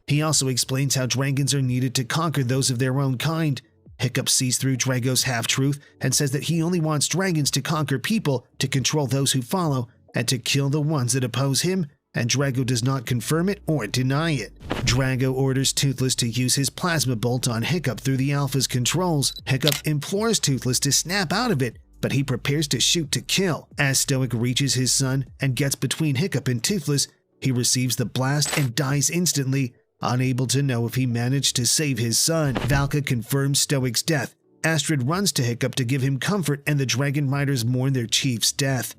S1: He also explains how dragons are needed to conquer those of their own kind. Hiccup sees through Drago's half-truth and says that he only wants dragons to conquer people, to control those who follow, and to kill the ones that oppose him, and Drago does not confirm it or deny it. Drago orders Toothless to use his plasma bolt on Hiccup through the Alpha's controls. Hiccup implores Toothless to snap out of it, but he prepares to shoot to kill. As Stoic reaches his son and gets between Hiccup and Toothless, he receives the blast and dies instantly, unable to know if he managed to save his son. Valka confirms Stoic's death. Astrid runs to Hiccup to give him comfort, and the Dragon Riders mourn their chief's death.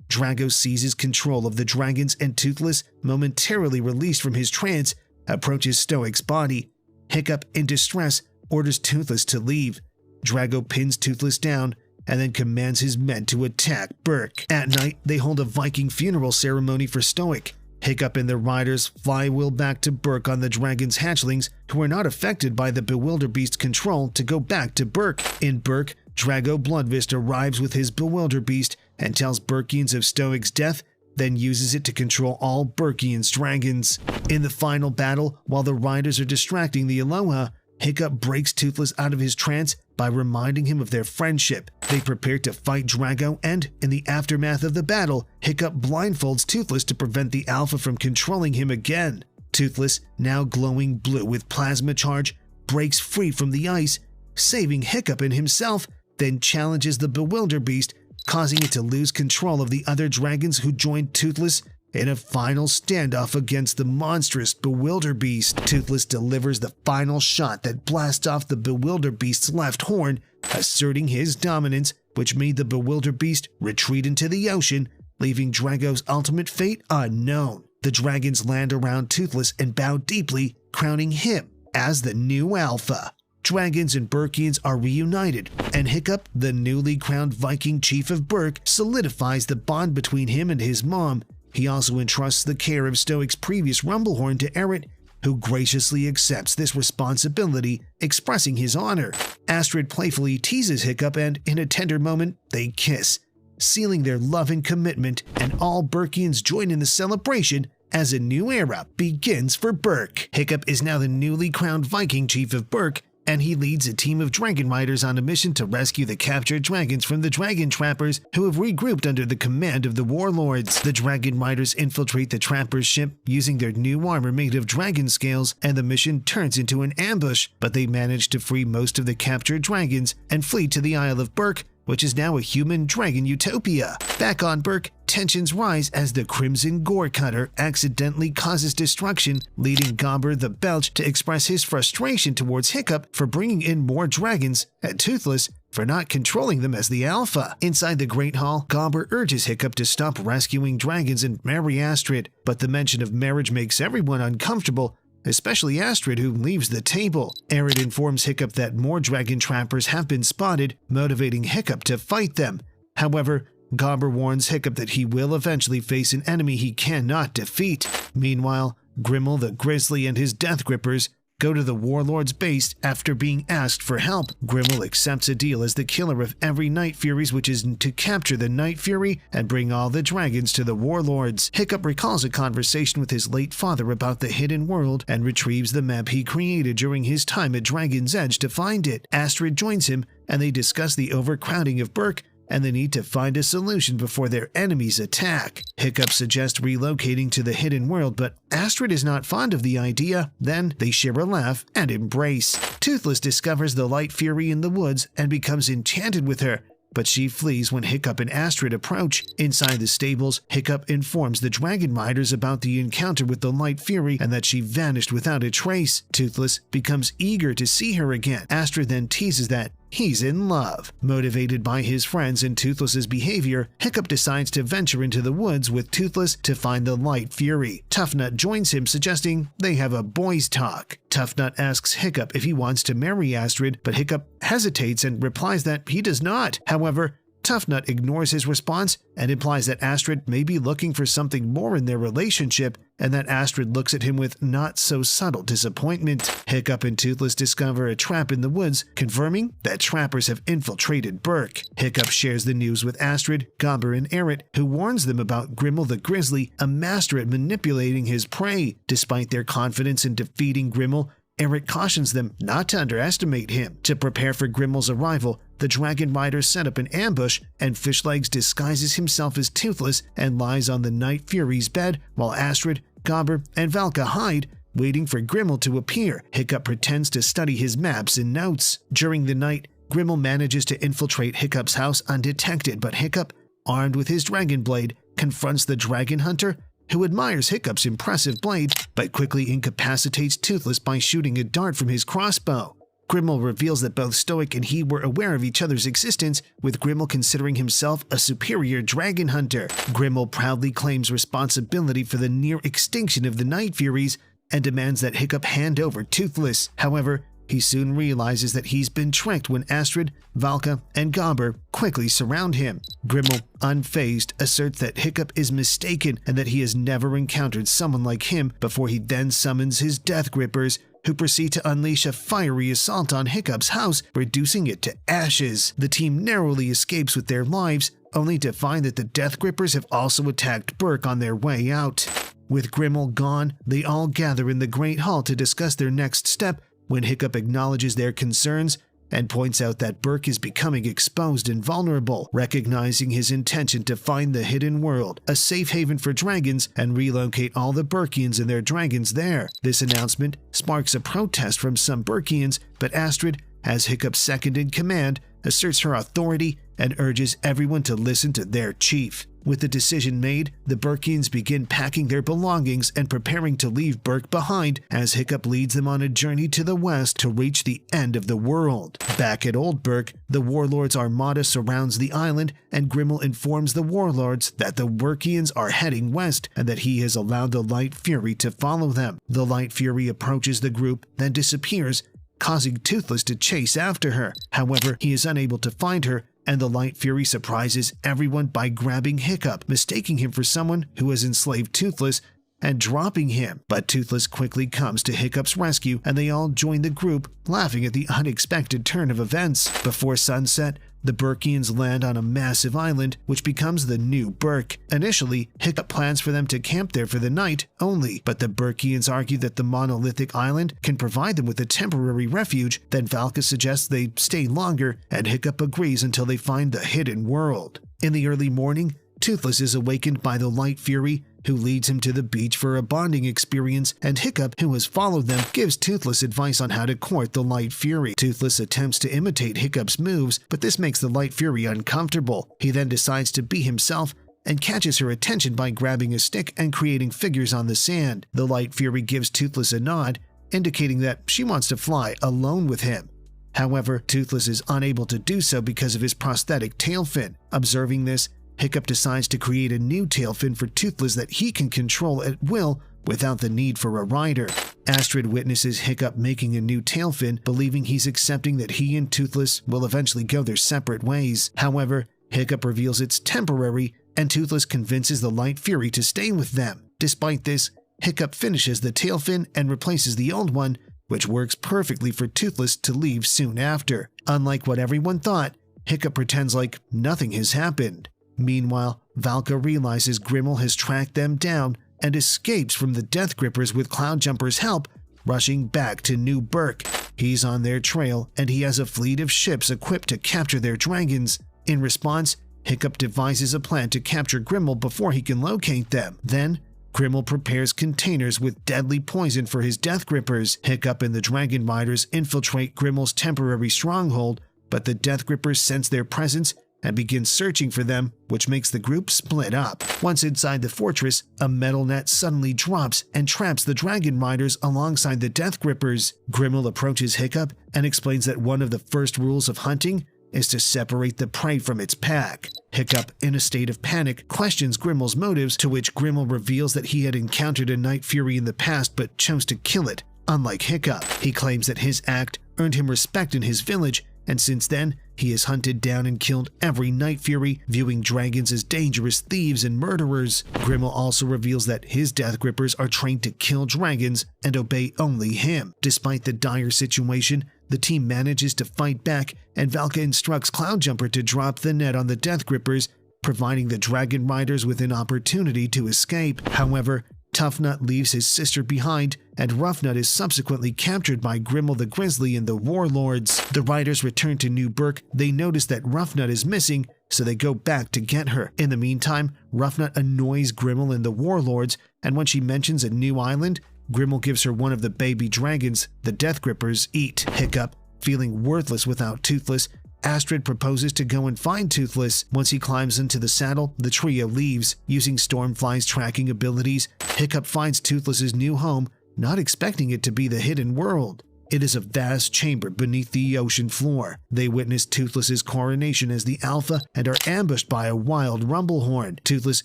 S1: Drago seizes control of the dragons, and Toothless, momentarily released from his trance, approaches Stoic's body. Hiccup, in distress, orders Toothless to leave. Drago pins Toothless down and then commands his men to attack Berk. At night, they hold a Viking funeral ceremony for Stoic. Hiccup and the riders flywheel back to Berk on the dragon's hatchlings, who are not affected by the Bewilderbeast's control, to go back to Berk. In Berk, Drago Bloodfist arrives with his Bewilderbeast and tells Burkians of Stoic's death, then uses it to control all Burkians' dragons. In the final battle, while the riders are distracting the Aloha, Hiccup breaks Toothless out of his trance by reminding him of their friendship. They prepare to fight Drago, and in the aftermath of the battle, Hiccup blindfolds Toothless to prevent the Alpha from controlling him again. Toothless, now glowing blue with plasma charge, breaks free from the ice, saving Hiccup and himself, then challenges the Bewilderbeast, causing it to lose control of the other dragons who joined Toothless in a final standoff against the monstrous Bewilderbeast. Toothless delivers the final shot that blasts off the Bewilderbeast's left horn, asserting his dominance, which made the Bewilderbeast retreat into the ocean, leaving Drago's ultimate fate unknown. The dragons land around Toothless and bow deeply, crowning him as the new Alpha. Dragons and Burkians are reunited, and Hiccup, the newly crowned Viking chief of Berk, solidifies the bond between him and his mom. He also entrusts the care of Stoic's previous Rumblehorn to Eret, who graciously accepts this responsibility, expressing his honor. Astrid playfully teases Hiccup, and in a tender moment, they kiss, sealing their love and commitment, and all Burkians join in the celebration as a new era begins for Berk. Hiccup is now the newly crowned Viking chief of Berk, and he leads a team of dragon riders on a mission to rescue the captured dragons from the dragon trappers, who have regrouped under the command of the warlords. The dragon riders infiltrate the trappers' ship using their new armor made of dragon scales, and the mission turns into an ambush, but they manage to free most of the captured dragons and flee to the Isle of Berk, which is now a human dragon utopia. Back on Berk, tensions rise as the Crimson Gore Cutter accidentally causes destruction, leading Gomber the Belch to express his frustration towards Hiccup for bringing in more dragons, and Toothless for not controlling them as the Alpha. Inside the Great Hall, Gomber urges Hiccup to stop rescuing dragons and marry Astrid, but the mention of marriage makes everyone uncomfortable, especially Astrid, who leaves the table. Eret informs Hiccup that more dragon trappers have been spotted, motivating Hiccup to fight them. However, Gomber warns Hiccup that he will eventually face an enemy he cannot defeat. Meanwhile, Grimmel the Grizzly and his Death Grippers go to the Warlord's base after being asked for help. Grimmel accepts a deal as the killer of every Night Furies, which is to capture the Night Fury and bring all the dragons to the Warlords. Hiccup recalls a conversation with his late father about the hidden world and retrieves the map he created during his time at Dragon's Edge to find it. Astrid joins him and they discuss the overcrowding of Berk and the need to find a solution before their enemies attack. Hiccup suggests relocating to the hidden world, but Astrid is not fond of the idea. Then they share a laugh and embrace. Toothless discovers the Light Fury in the woods and becomes enchanted with her, but she flees when Hiccup and Astrid approach. Inside the stables, Hiccup informs the Dragon Riders about the encounter with the Light Fury and that she vanished without a trace. Toothless becomes eager to see her again. Astrid then teases that he's in love. Motivated by his friends and Toothless's behavior, Hiccup decides to venture into the woods with Toothless to find the Light Fury. Toughnut joins him, suggesting they have a boys' talk. Toughnut asks Hiccup if he wants to marry Astrid, but Hiccup hesitates and replies that he does not. However, Toughnut ignores his response and implies that Astrid may be looking for something more in their relationship and that Astrid looks at him with not-so-subtle disappointment. Hiccup and Toothless discover a trap in the woods, confirming that trappers have infiltrated Berk. Hiccup shares the news with Astrid, Gobber, and Eret, who warns them about Grimmel the Grizzly, a master at manipulating his prey. Despite their confidence in defeating Grimmel, Eret cautions them not to underestimate him. To prepare for Grimmel's arrival, the Dragon Riders set up an ambush, and Fishlegs disguises himself as Toothless and lies on the Night Fury's bed, while Astrid, Gobber, and Valka hide, waiting for Grimmel to appear. Hiccup pretends to study his maps and notes. During the night, Grimmel manages to infiltrate Hiccup's house undetected, but Hiccup, armed with his dragon blade, confronts the Dragon Hunter, who admires Hiccup's impressive blade, but quickly incapacitates Toothless by shooting a dart from his crossbow. Grimmel reveals that both Stoic and he were aware of each other's existence, with Grimmel considering himself a superior dragon hunter. Grimmel proudly claims responsibility for the near extinction of the Night Furies and demands that Hiccup hand over Toothless. However, he soon realizes that he's been tricked when Astrid, Valka, and Gobber quickly surround him. Grimmel, unfazed, asserts that Hiccup is mistaken and that he has never encountered someone like him before he then summons his Death Grippers, who proceed to unleash a fiery assault on Hiccup's house, reducing it to ashes. The team narrowly escapes with their lives, only to find that the Death Grippers have also attacked Berk on their way out. With Grimmel gone, they all gather in the Great Hall to discuss their next step, when Hiccup acknowledges their concerns and points out that Berk is becoming exposed and vulnerable, recognizing his intention to find the hidden world, a safe haven for dragons, and relocate all the Berkians and their dragons there. This announcement sparks a protest from some Berkians, but Astrid, as Hiccup's second in command, asserts her authority and urges everyone to listen to their chief. With the decision made, the Berkians begin packing their belongings and preparing to leave Berk behind as Hiccup leads them on a journey to the west to reach the end of the world. Back at Old Berk, the Warlords' armada surrounds the island, and Grimmel informs the Warlords that the Berkians are heading west and that he has allowed the Light Fury to follow them. The Light Fury approaches the group, then disappears, causing Toothless to chase after her. However, he is unable to find her, and the Light Fury surprises everyone by grabbing Hiccup, mistaking him for someone who has enslaved Toothless, and dropping him. But Toothless quickly comes to Hiccup's rescue, and they all join the group, laughing at the unexpected turn of events. Before sunset, the Berkians land on a massive island, which becomes the new Berk. Initially, Hiccup plans for them to camp there for the night only, but the Berkians argue that the monolithic island can provide them with a temporary refuge. Then Valka suggests they stay longer, and Hiccup agrees until they find the hidden world. In the early morning, Toothless is awakened by the Light Fury, who leads him to the beach for a bonding experience, and Hiccup, who has followed them, gives Toothless advice on how to court the Light Fury. Toothless attempts to imitate Hiccup's moves, but this makes the Light Fury uncomfortable. He then decides to be himself and catches her attention by grabbing a stick and creating figures on the sand. The Light Fury gives Toothless a nod, indicating that she wants to fly alone with him. However, Toothless is unable to do so because of his prosthetic tail fin. Observing this, Hiccup decides to create a new tail fin for Toothless that he can control at will without the need for a rider. Astrid witnesses Hiccup making a new tail fin, believing he's accepting that he and Toothless will eventually go their separate ways. However, Hiccup reveals it's temporary, and Toothless convinces the Light Fury to stay with them. Despite this, Hiccup finishes the tail fin and replaces the old one, which works perfectly for Toothless to leave soon after. Unlike what everyone thought, Hiccup pretends like nothing has happened. Meanwhile, Valka realizes Grimmel has tracked them down and escapes from the Death Grippers with Cloudjumper's help, rushing back to New Berk. He's on their trail, and he has a fleet of ships equipped to capture their dragons. In response, Hiccup devises a plan to capture Grimmel before he can locate them. Then, Grimmel prepares containers with deadly poison for his Death Grippers. Hiccup and the Dragon Riders infiltrate Grimmel's temporary stronghold, but the Death Grippers sense their presence and begin searching for them, which makes the group split up. Once inside the fortress, a metal net suddenly drops and traps the Dragon Riders alongside the Death Grippers. Grimmel approaches Hiccup and explains that one of the first rules of hunting is to separate the prey from its pack. Hiccup, in a state of panic, questions Grimmel's motives, to which Grimmel reveals that he had encountered a Night Fury in the past but chose to kill it. Unlike Hiccup, he claims that his act earned him respect in his village, and since then, he has hunted down and killed every Night Fury, viewing dragons as dangerous thieves and murderers. Grimmel also reveals that his Death Grippers are trained to kill dragons and obey only him. Despite the dire situation, the team manages to fight back, and Valka instructs Cloudjumper to drop the net on the Death Grippers, providing the Dragon Riders with an opportunity to escape. However, Toughnut leaves his sister behind, and Roughnut is subsequently captured by Grimmel the Grizzly and the Warlords. The riders return to New Berk. They notice that Roughnut is missing, so they go back to get her. In the meantime, Roughnut annoys Grimmel and the Warlords, and when she mentions a new island, Grimmel gives her one of the baby dragons the Death Grippers eat. Hiccup, feeling worthless without Toothless, Astrid proposes to go and find Toothless. Once he climbs into the saddle, the trio leaves. Using Stormfly's tracking abilities, Hiccup finds Toothless's new home, not expecting it to be the Hidden World. It is a vast chamber beneath the ocean floor. They witness Toothless's coronation as the Alpha and are ambushed by a wild Rumblehorn. Toothless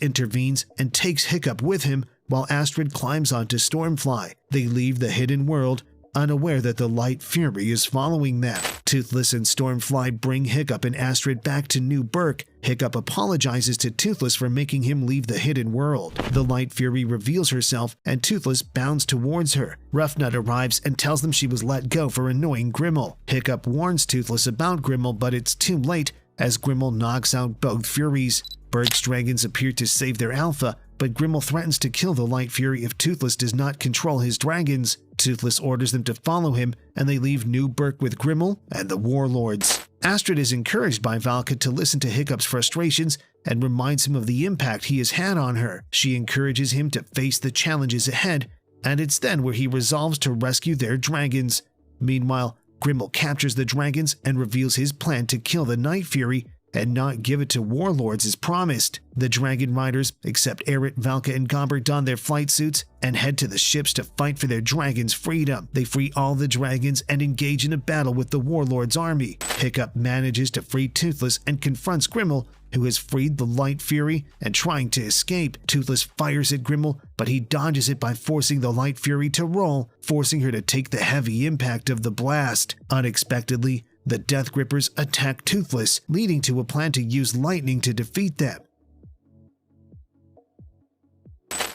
S1: intervenes and takes Hiccup with him, while Astrid climbs onto Stormfly. They leave the Hidden World, unaware that the Light Fury is following them. Toothless and Stormfly bring Hiccup and Astrid back to New Berk. Hiccup apologizes to Toothless for making him leave the Hidden World. The Light Fury reveals herself, and Toothless bounds towards her. Roughnut arrives and tells them she was let go for annoying Grimmel. Hiccup warns Toothless about Grimmel, but it's too late, as Grimmel knocks out both Furies. Berk's dragons appear to save their Alpha, but Grimmel threatens to kill the Light Fury if Toothless does not control his dragons. Toothless orders them to follow him, and they leave New Berk with Grimmel and the Warlords. Astrid is encouraged by Valka to listen to Hiccup's frustrations and reminds him of the impact he has had on her. She encourages him to face the challenges ahead, and it's then where he resolves to rescue their dragons. Meanwhile, Grimmel captures the dragons and reveals his plan to kill the Night Fury and not give it to Warlords as promised. The Dragon Riders, except Eret, Valka, and Gomber, don their flight suits and head to the ships to fight for their dragons' freedom. They free all the dragons and engage in a battle with the Warlords' army. Hiccup manages to free Toothless and confronts Grimmel, who has freed the Light Fury and trying to escape. Toothless fires at Grimmel, but he dodges it by forcing the Light Fury to roll, forcing her to take the heavy impact of the blast. Unexpectedly, the Death Grippers attack Toothless, leading to a plan to use lightning to defeat them.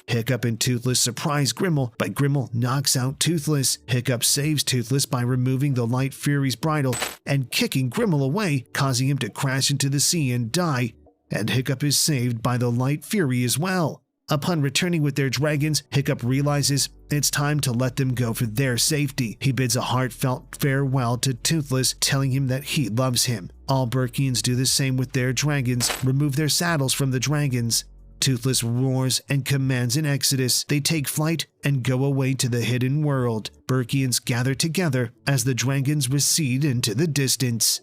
S1: Hiccup and Toothless surprise Grimmel, but Grimmel knocks out Toothless. Hiccup saves Toothless by removing the Light Fury's bridle and kicking Grimmel away, causing him to crash into the sea and die, and Hiccup is saved by the Light Fury as well. Upon returning with their dragons, Hiccup realizes it's time to let them go for their safety. He bids a heartfelt farewell to Toothless, telling him that he loves him. All Berkians do the same with their dragons, remove their saddles from the dragons. Toothless roars and commands an exodus. They take flight and go away to the Hidden World. Berkians gather together as the dragons recede into the distance.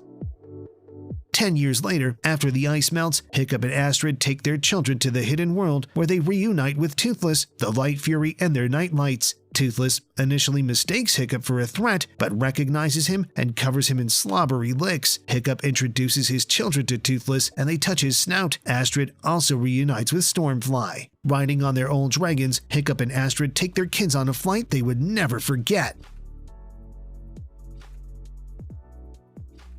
S1: 10 years later, after the ice melts, Hiccup and Astrid take their children to the Hidden World, where they reunite with Toothless, the Light Fury, and their Nightlights. Toothless initially mistakes Hiccup for a threat, but recognizes him and covers him in slobbery licks. Hiccup introduces his children to Toothless, and they touch his snout. Astrid also reunites with Stormfly. Riding on their old dragons, Hiccup and Astrid take their kids on a flight they would never forget.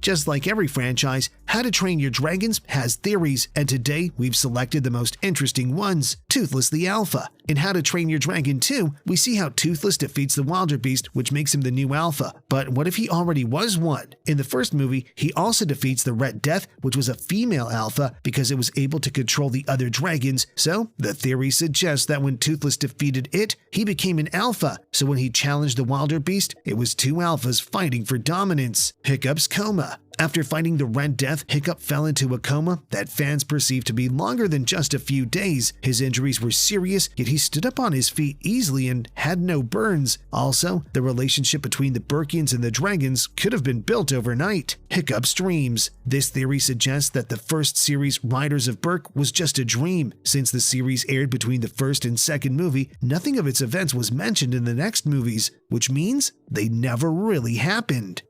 S1: Just like every franchise, How to Train Your Dragons has theories, and today we've selected the most interesting ones. Toothless the Alpha. In How to Train Your Dragon 2, we see how Toothless defeats the Wildebeest, which makes him the new Alpha. But what if he already was one? In the first movie, he also defeats the Red Death, which was a female Alpha because it was able to control the other dragons, so the theory suggests that when Toothless defeated it, he became an Alpha, so when he challenged the Wildebeest, it was two Alphas fighting for dominance. Hiccup's coma. After fighting the Red Death, Hiccup fell into a coma that fans perceived to be longer than just a few days. His injuries were serious, yet he stood up on his feet easily and had no burns. Also, the relationship between the Burkians and the dragons could have been built overnight. Hiccup's dreams. This theory suggests that the first series Riders of Berk was just a dream. Since the series aired between the first and second movie, nothing of its events was mentioned in the next movies, which means they never really happened.